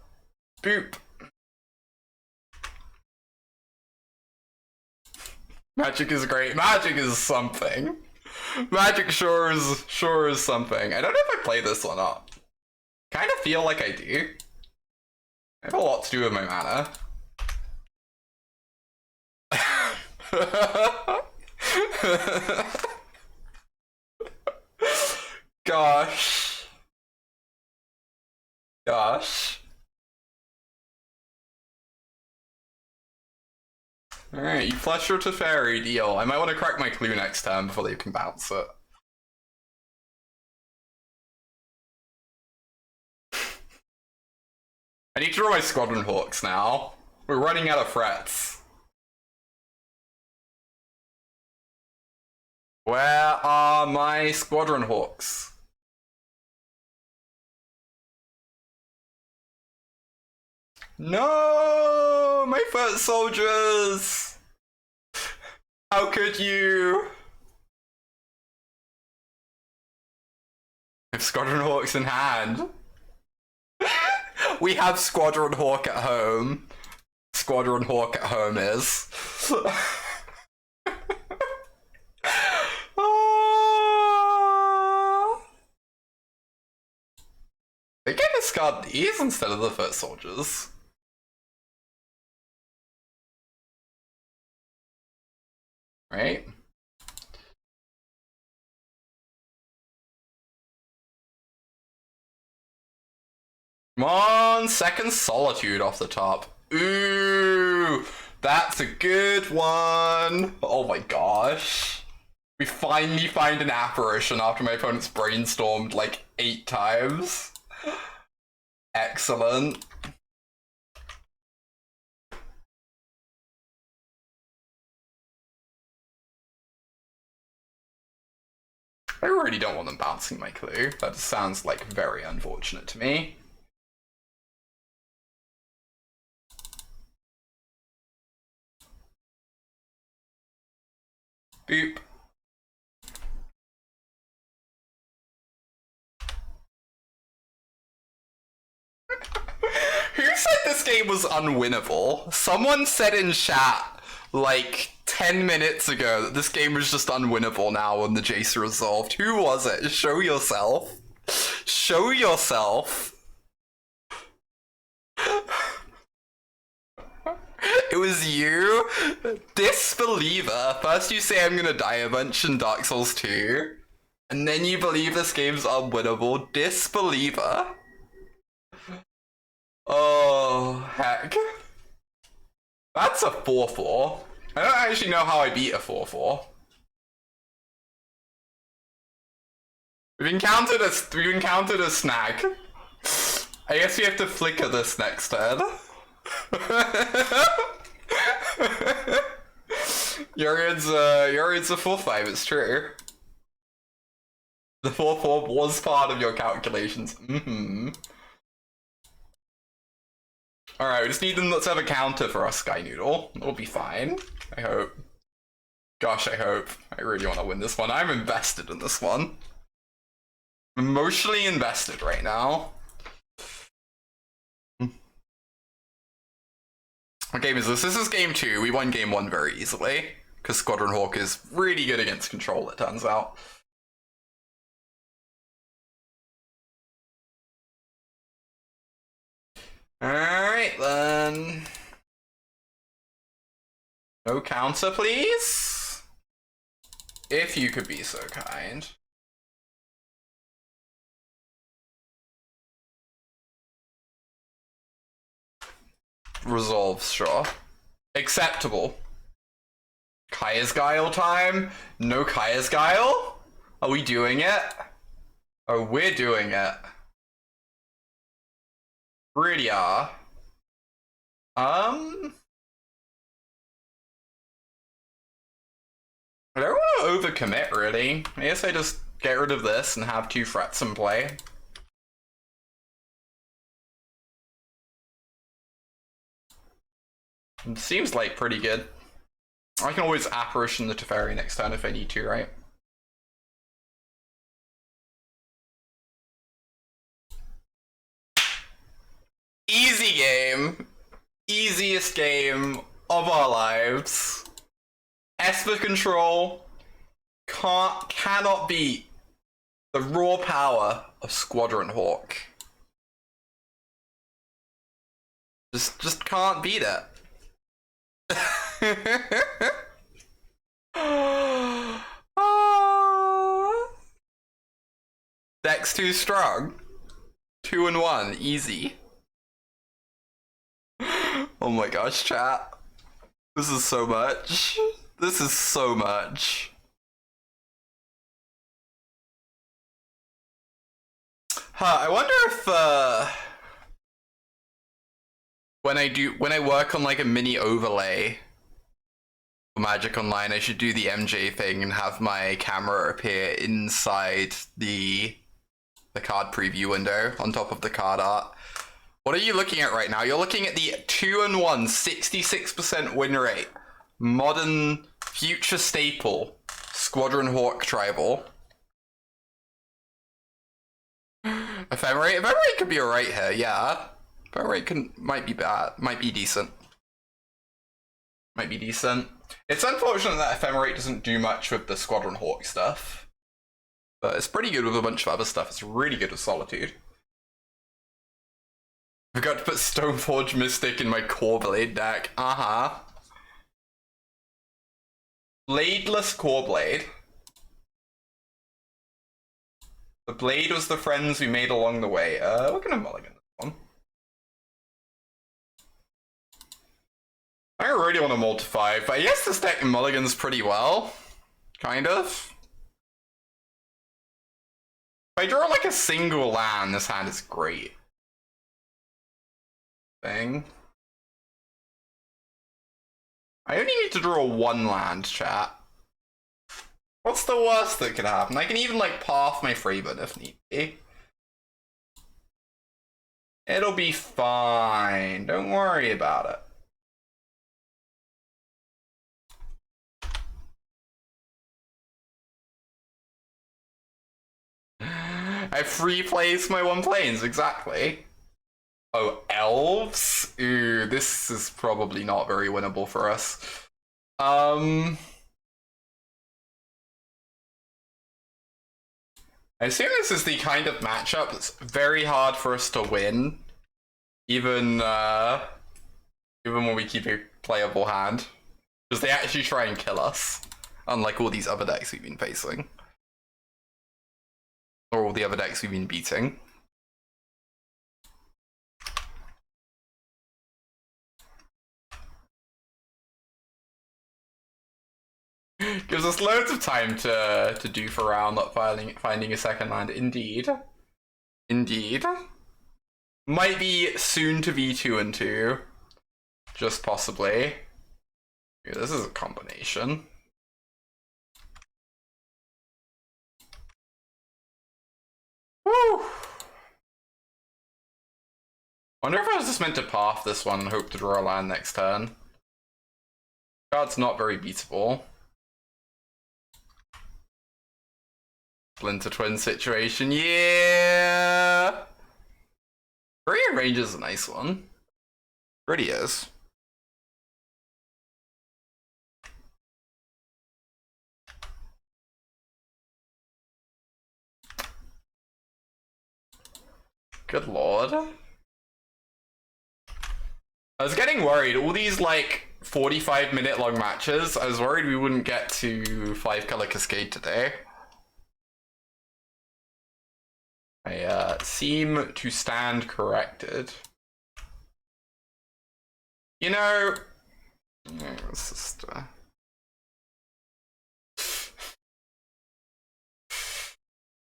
Magic is great. Magic is something. Magic sure is something. I don't know if I play this or not. Kind of feel like I do. I have a lot to do with my mana. Gosh. Alright, you flush her to fairy, deal. I might want to crack my clue next time before they can bounce it. I need to draw my Squadron Hawks now. We're running out of threats. Where are my Squadron Hawks? No, my foot soldiers! How could you? I have Squadron Hawks in hand. We have Squadron Hawk at home. Squadron Hawk at home is. They can discard these instead of the foot soldiers. Right? Come on, second Solitude off the top. Ooh, that's a good one. Oh my gosh. We finally find an apparition after my opponent's brainstormed like 8 times. Excellent. I really don't want them bouncing my clue. That sounds like very unfortunate to me. Boop. Who said this game was unwinnable? Someone said in chat like 10 minutes ago that this game was just unwinnable now when the Jace resolved. Who was it? Show yourself. Show yourself. It was you? Disbeliever. First you say I'm gonna die a bunch in Dark Souls 2, and then you believe this game's unwinnable. Disbeliever. Oh, heck. That's a 4-4. I don't actually know how I beat a 4-4. We've encountered a snag. I guess we have to flicker this next turn. Yorian's a 4-5, it's true. The 4-4 was part of your calculations. Alright, we just need them to have a counter for us, Sky Noodle. It'll be fine. I hope. Gosh, I hope. I really want to win this one. I'm invested in this one. Emotionally invested right now. What game is this? This is game 2. We won game 1 very easily, because Squadron Hawk is really good against control, it turns out. Alright then. No counter, please? If you could be so kind. Resolve, sure. Acceptable. Kaya's Guile time? No Kaya's Guile? Are we doing it? Oh, we're doing it. Really are. I don't want to overcommit, really. I guess I just get rid of this and have 2 threats in play. It seems like pretty good. I can always Apparition the Teferi next turn if I need to, right? Easy game. Easiest game of our lives. Esper control cannot beat the raw power of Squadron Hawk. Just can't beat it. Deck's too strong. 2 and 1, easy. Oh my gosh, chat. This is so much. This is so much. I wonder if when I work on like a mini overlay for Magic Online, I should do the MJ thing and have my camera appear inside the card preview window on top of the card art. What are you looking at right now? You're looking at the 2 and 1, 66% win rate, modern future staple, Squadron Hawk tribal. Ephemerate could be alright here, yeah. Ephemerate might be bad, might be decent. Might be decent. It's unfortunate that Ephemerate doesn't do much with the Squadron Hawk stuff, but it's pretty good with a bunch of other stuff. It's really good with Solitude. I forgot to put Stoneforge Mystic in my Core Blade deck. Bladeless Core Blade. The blade was the friends we made along the way. We're gonna mulligan this one. I really want to multiply, but I guess this deck mulligans pretty well. Kind of. If I draw like a single land, this hand is great. Thing. I only need to draw 1 land, chat. What's the worst that could happen? I can even, like, path my Freeburn if need be. It'll be fine. Don't worry about it. I free plays my 1 planes, exactly. Oh, elves? Ooh, this is probably not very winnable for us. I assume this is the kind of matchup that's very hard for us to win. Even when we keep a playable hand. Because they actually try and kill us. Unlike all these other decks we've been facing. Or all the other decks we've been beating. Gives us loads of time to do for round, not finding a second land. Indeed. Indeed. Might be soon to be 2 and 2. Just possibly. Yeah, this is a combination. Woo! Wonder if I was just meant to path this one and hope to draw a land next turn. Card's not very beatable. Splinter Twin situation, yeah! Korean Range is a nice one. Really is. Good lord. I was getting worried. All these, like, 45-minute long matches, I was worried we wouldn't get to 5-color Cascade today. I seem to stand corrected. You know... It's just...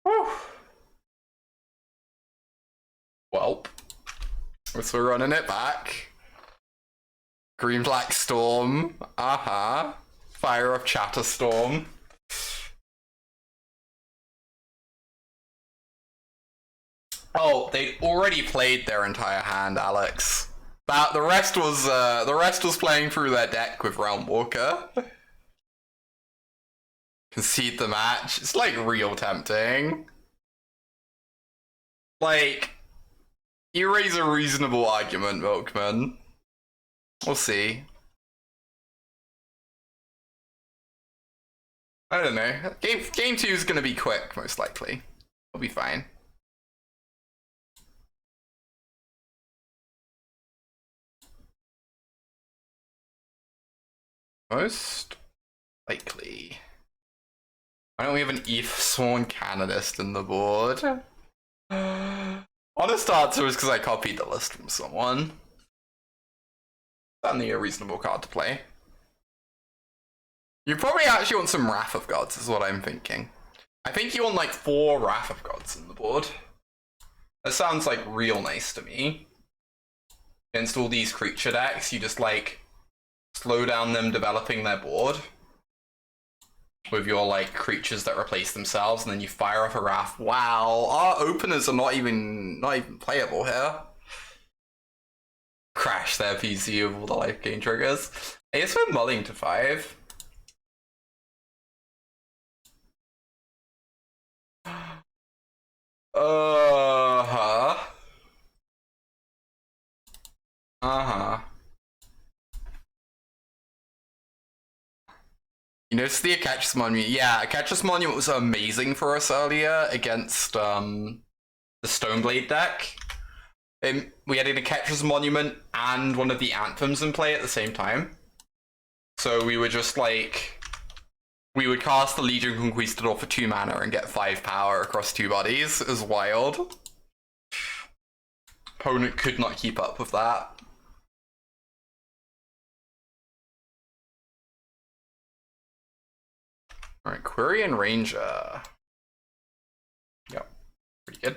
Whew. Welp. So we're running it back. Green Black Storm. Fire of Chatter Storm. Oh, they'd already played their entire hand, Alex. The rest was playing through their deck with Realm Walker. Concede the match. It's like real tempting. Like, you raise a reasonable argument, Milkman. We'll see. I don't know. Game 2 is gonna be quick, most likely. We'll be fine. Most likely. Why don't we have an Eve Sworn Canonist in the board? Honest answer is because I copied the list from someone. Certainly a reasonable card to play. You probably actually want some Wrath of Gods, is what I'm thinking. I think you want like 4 Wrath of Gods in the board. That sounds like real nice to me. Against all these creature decks, you just like slow down them developing their board with your like creatures that replace themselves, and then you fire off a Wrath. Wow, our openers are not even playable here. Crash their PC of all the life gain triggers. I guess we're mulling to 5. You noticed the Oketra's Monument? Yeah, Oketra's Monument was amazing for us earlier against the Stoneblade deck. We had an Oketra's Monument and one of the Anthems in play at the same time. So we were just like... We would cast the Legion Conquistador for 2 mana and get 5 power across 2 bodies. It was wild. Opponent could not keep up with that. Alright, Quirion Ranger. Yep, pretty good.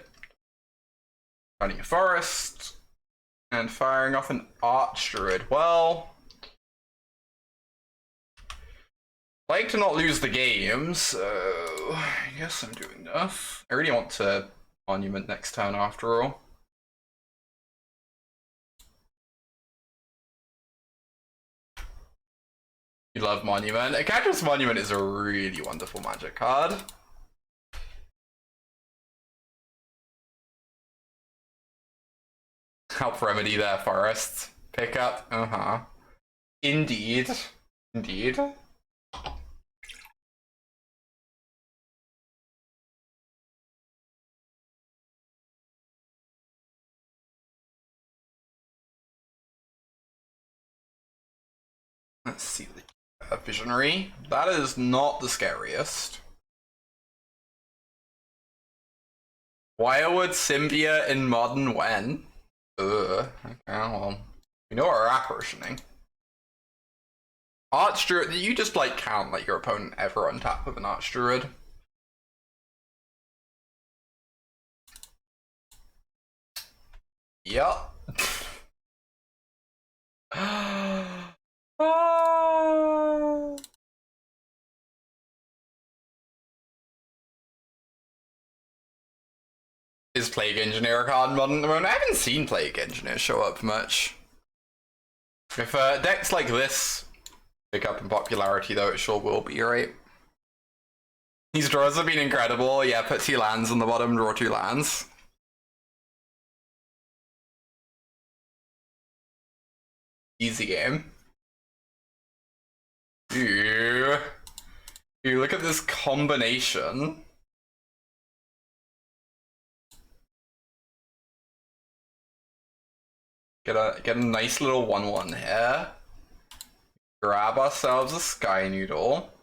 Finding a forest. And firing off an Archdruid. Well... Like to not lose the game, so I guess I'm doing this. I really want to monument next turn after all. You love monument. Oketra's monument is a really wonderful magic card. Help remedy their forests. Pick up. Indeed. Indeed. Let's see the visionary. That is not the scariest. Wirewood Symbia in Modern when? Okay, well, we know our apparitioning. Archdruid, you just like count like your opponent ever on top of an Archdruid. Yup. Oh. Is Plague Engineer a card in Modern at the moment? I haven't seen Plague Engineer show up much. If decks like this pick up in popularity, though, it sure will be, right? These draws have been incredible. Yeah, put 2 lands on the bottom, draw 2 lands. Easy game. Ooh, look at this combination. Get a nice little 1/1 here. Grab ourselves a Sky Noodle.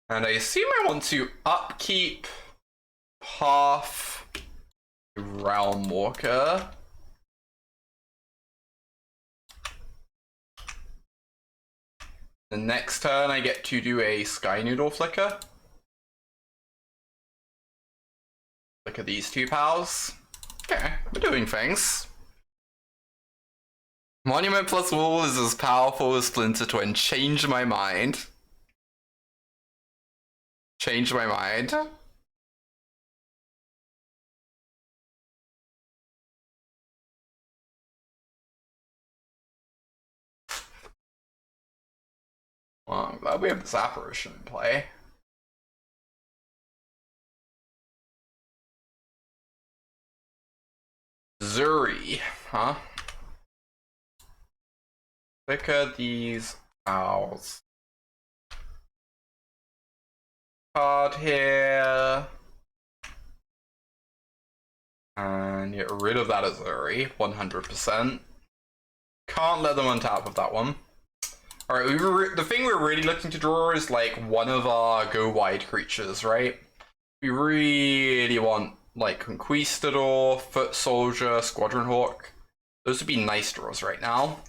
And I assume I want to upkeep half Realm Walker. The next turn I get to do a Sky Noodle Flicker. Look at these 2 pals. Okay, we're doing things. Monument plus Wall is as powerful as Splinter Twin. Change my mind. Change my mind. Well, I'm glad we have this apparition in play. Zuri, huh? Look at these owls. Card here. And get rid of that Azuri, 100%. Can't let them on top of that one. Alright, the thing we're really looking to draw is like one of our go wide creatures, right? We really want like Conquistador, Foot Soldier, Squadron Hawk. Those would be nice draws right now.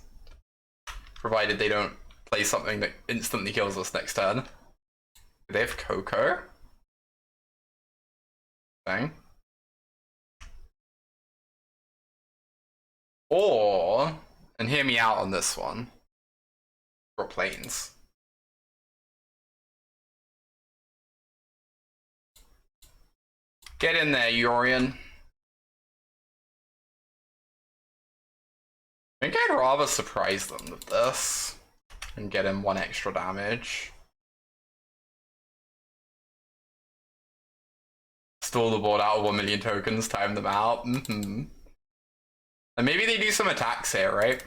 Provided they don't play something that instantly kills us next turn. Do they have Coco? Thing. Or, and hear me out on this one, draw planes. Get in there, Yorion. I think I'd rather surprise them with this and get him 1 extra damage. Stall the board out of 1 million tokens, time them out. And maybe they do some attacks here, right?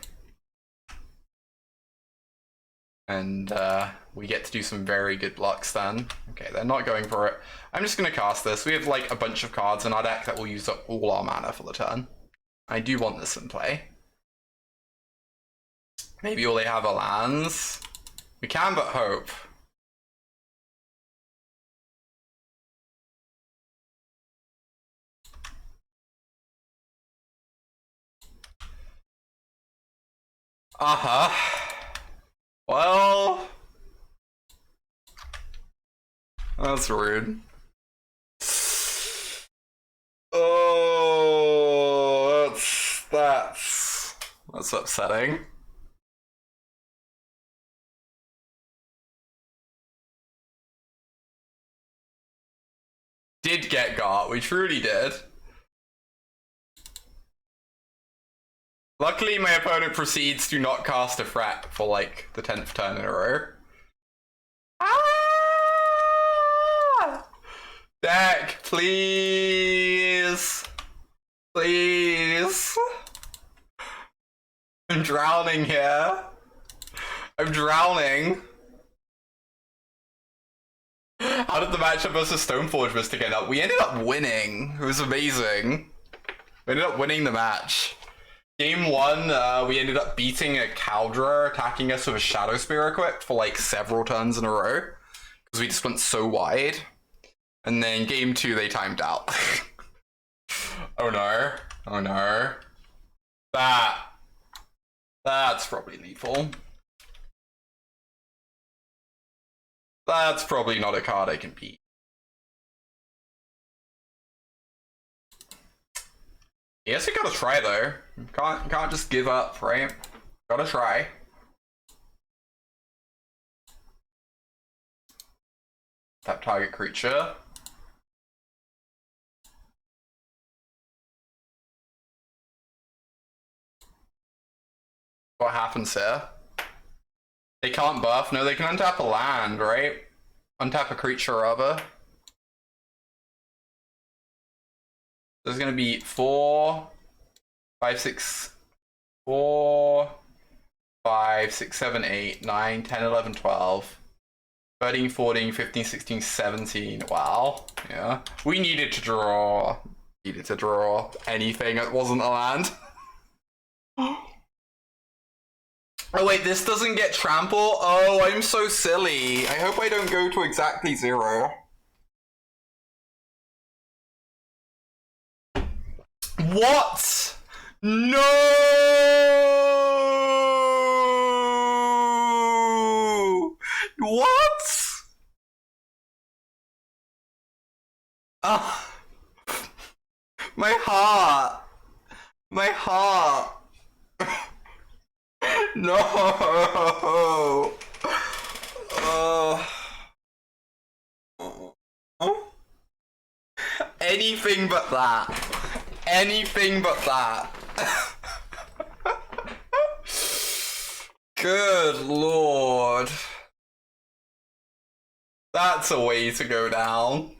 And we get to do some very good blocks then. Okay, they're not going for it. I'm just going to cast this. We have like a bunch of cards in our deck that will use up all our mana for the turn. I do want this in play. Maybe all they have are lands. We can but hope. Well, that's rude. Oh, that's upsetting. did get got. We truly did. Luckily, my opponent proceeds to not cast a threat for like the 10th turn in a row. Ah! Deck, please. Please. I'm drowning here. I'm drowning. How did the matchup versus Stoneforge Mystic end up? We ended up winning. It was amazing. We ended up winning the match. Game 1, we ended up beating a Caldra attacking us with a Shadow Spear equipped for like several turns in a row. Because we just went so wide. And then game 2, they timed out. Oh no. Oh no. That's probably lethal. That's probably not a card I can beat. Yes, we gotta try though. Can't just give up, right? Gotta try. Tap target creature. What happens here? They can't buff. No, they can untap a land, right? Untap a creature, rather. There's gonna be 4, 5, 6, 4, 5, 6, 7, 8, 9, 10, 11, 12, 13, 14, 15, 16, 17. Wow. Yeah. We needed to draw. Needed to draw anything that wasn't a land. Oh wait, this doesn't get trample? Oh, I'm so silly. I hope I don't go to exactly 0. What? No! What? My heart. My heart. No. Anything but that. Anything but that. Good lord. That's a way to go down.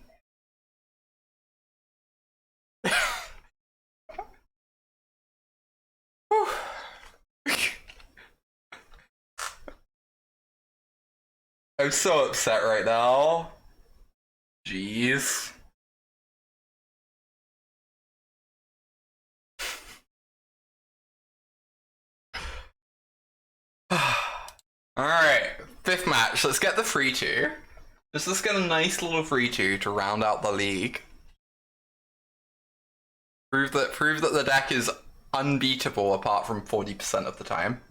I'm so upset right now. Jeez. Alright, 5th match. Let's get the 3-2. Let's get a nice little 3-2 to round out the league. Prove that the deck is unbeatable apart from 40% of the time.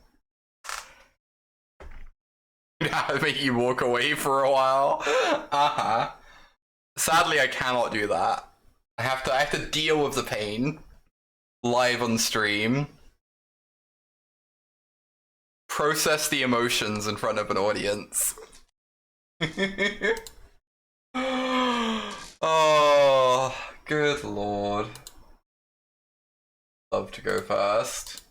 Yeah, make you walk away for a while. Sadly, I cannot do that. I have to deal with the pain live on stream. Process the emotions in front of an audience. Oh, good lord. Love to go first.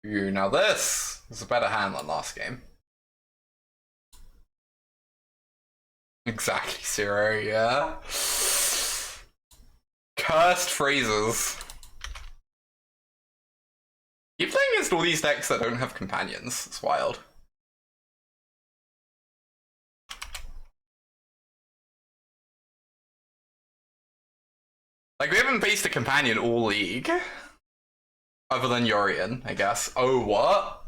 Ooh, now this is a better hand than last game. Exactly 0, yeah. Cursed phrases. Keep playing against all these decks that don't have companions. It's wild. Like, we haven't faced a companion all league. Other than Yorion, I guess. Oh, what?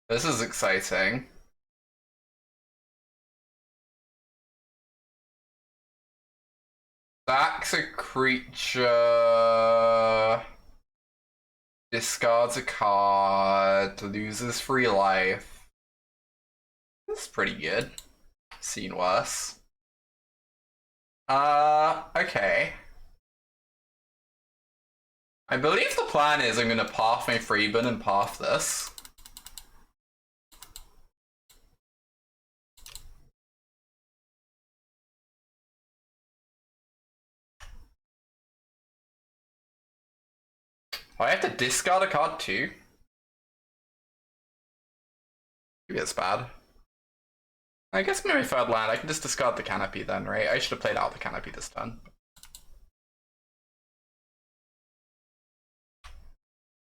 This is exciting. Sacks a creature. Discards a card. Loses free life. This is pretty good. Seen worse. Okay. I believe the plan is I'm gonna path my Freeburn and path this. Oh, I have to discard a card too? Maybe it's bad. I guess maybe third land, I can just discard the Canopy then, right? I should have played out the Canopy this turn.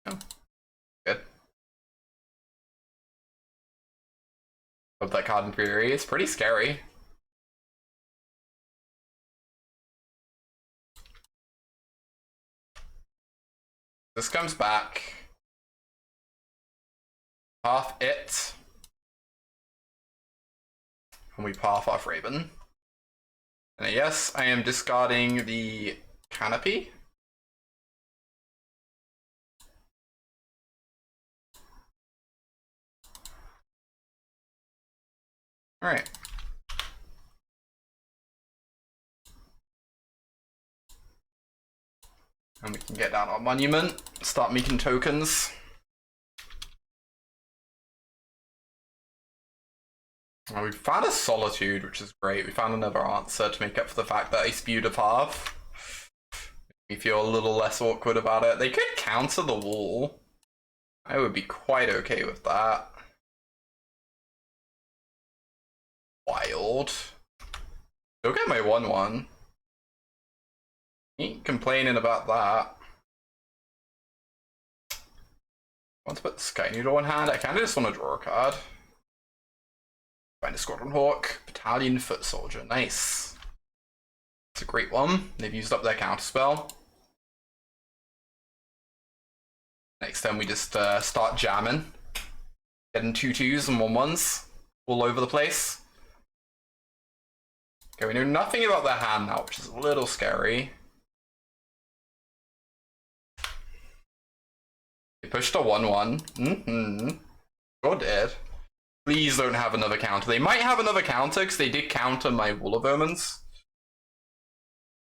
Oh, good. Love that card in theory. It's pretty scary. This comes back. Path it. And we path off Raven. And yes, I am discarding the Canopy. Alright. And we can get down our monument, start making tokens. Well, we found a Solitude, which is great. We found another answer to make up for the fact that I spewed a path. Make me feel a little less awkward about it. They could counter the wall. I would be quite okay with that. Wild. Go get my 1/1. Ain't complaining about that. I want to put Sky Noodle in hand. I kinda just want to draw a card. Find a Squadron Hawk, Battalion Foot Soldier. Nice. It's a great one. They've used up their counterspell. Next time we just start jamming. Getting 2/2s and 1/1s all over the place. Okay, we know nothing about their hand now, which is a little scary. They pushed a 1/1. Sure did. Please don't have another counter. They might have another counter because they did counter my Wall of Omens.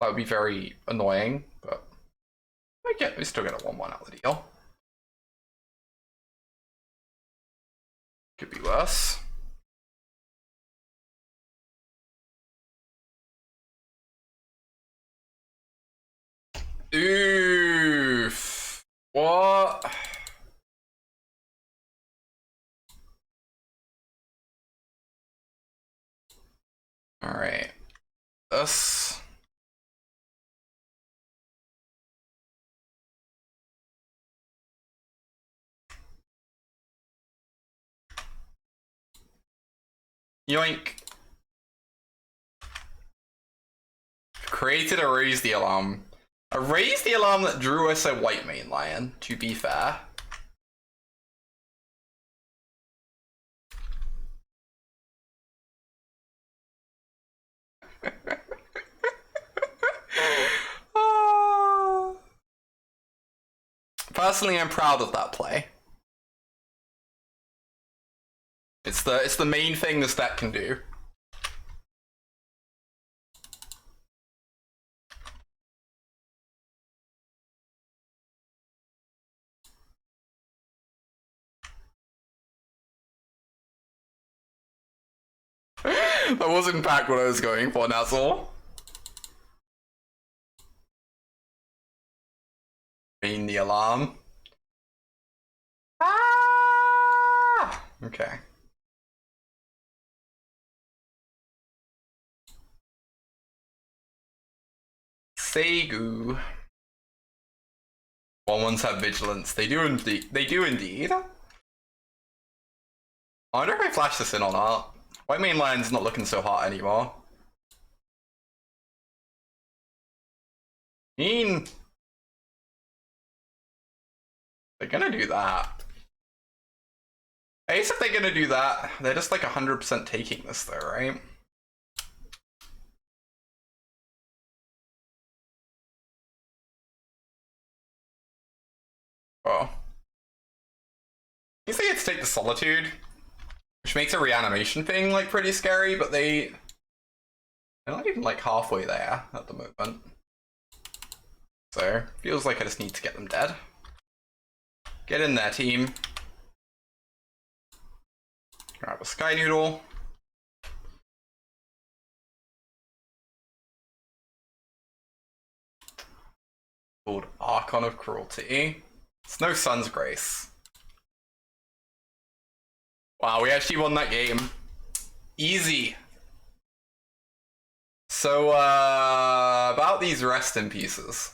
That would be very annoying, but we still get a 1/1 out of the deal. Could be worse. Oof. What? Alright. This. Yoink. Created a Raise the Alarm. A Raise the Alarm that drew us a white main lion, to be fair. Personally, I'm proud of that play. It's the main thing this deck can do. That wasn't in fact what I was going for, Nazzle. Ring the alarm. Ah! Okay. Segu. 1/1s have vigilance. They do indeed. They do indeed. I wonder if I flash this in or not. White main lion's not looking so hot anymore. They're gonna do that. I guess if they're gonna do that, they're just like 100% taking this though, right? Oh. I guess they get to take the Solitude, which makes a reanimation thing like pretty scary, but they're not even like halfway there at the moment. So, feels like I just need to get them dead. Get in there, team. Grab a Sky Noodle. Called Archon of Cruelty. It's no Sun's Grace. Wow, we actually won that game. Easy. So, about these rest in pieces.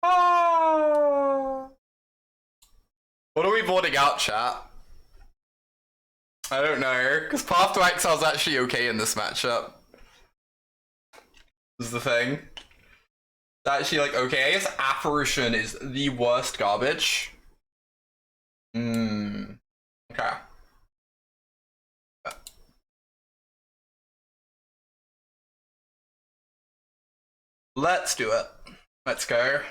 Oh. What are we boarding out, chat? I don't know, because Path to Exile's actually okay in this matchup. Is the thing. It's actually like, okay, I guess Apparition is the worst garbage. Okay. Let's do it. Let's go.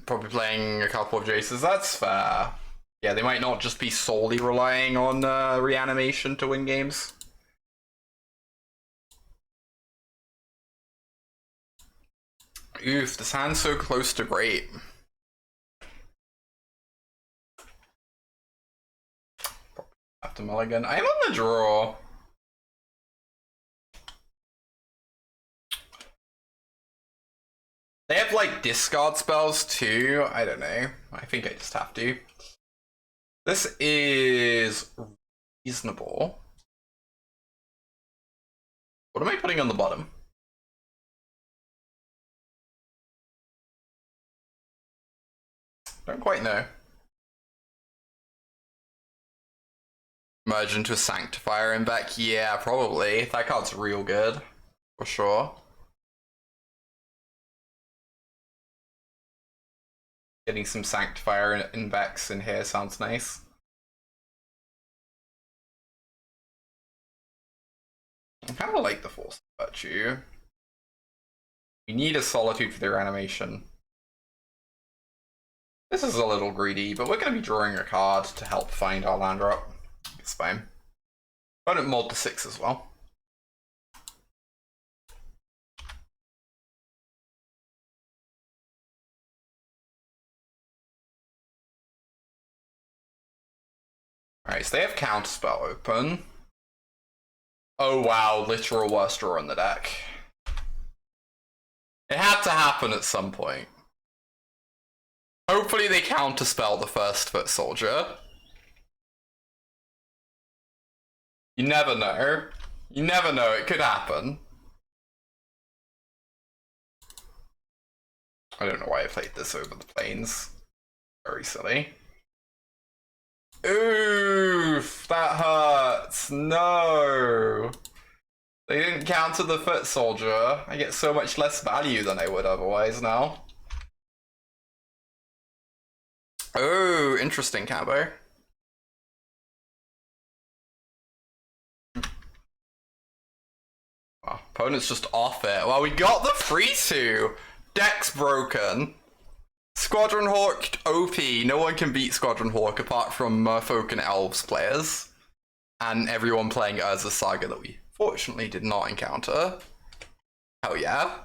Probably playing a couple of Jaces, that's fair. Yeah, they might not just be solely relying on reanimation to win games. Oof, this hand's so close to great. Have to mulligan. I'm on the draw. They have like discard spells too. I don't know. I think I just have to. This is reasonable. What am I putting on the bottom? Don't quite know. Merge into a Sanctifier and back? Yeah, probably. That card's real good. For sure. Getting some Sanctifier in backs in here sounds nice. I kind of like the Force of Virtue. We need a Solitude for their animation. This is a little greedy, but we're going to be drawing a card to help find our land drop. It's fine. Why don't mod to 6 as well? Alright, so they have Counterspell open. Oh wow, literal worst draw in the deck. It had to happen at some point. Hopefully they counterspell the first Foot Soldier. You never know. You never know, it could happen. I don't know why I played this over the plains. Very silly. Oof, that hurts. No. They didn't counter the Foot Soldier. I get so much less value than I would otherwise now. Oh, interesting combo. Oh, opponent's just off it. Well, we got the 3-2. Deck's broken. Squadron Hawk OP. No one can beat Squadron Hawk apart from Merfolk and Elves players. And everyone playing Urza Saga that we fortunately did not encounter. Hell yeah.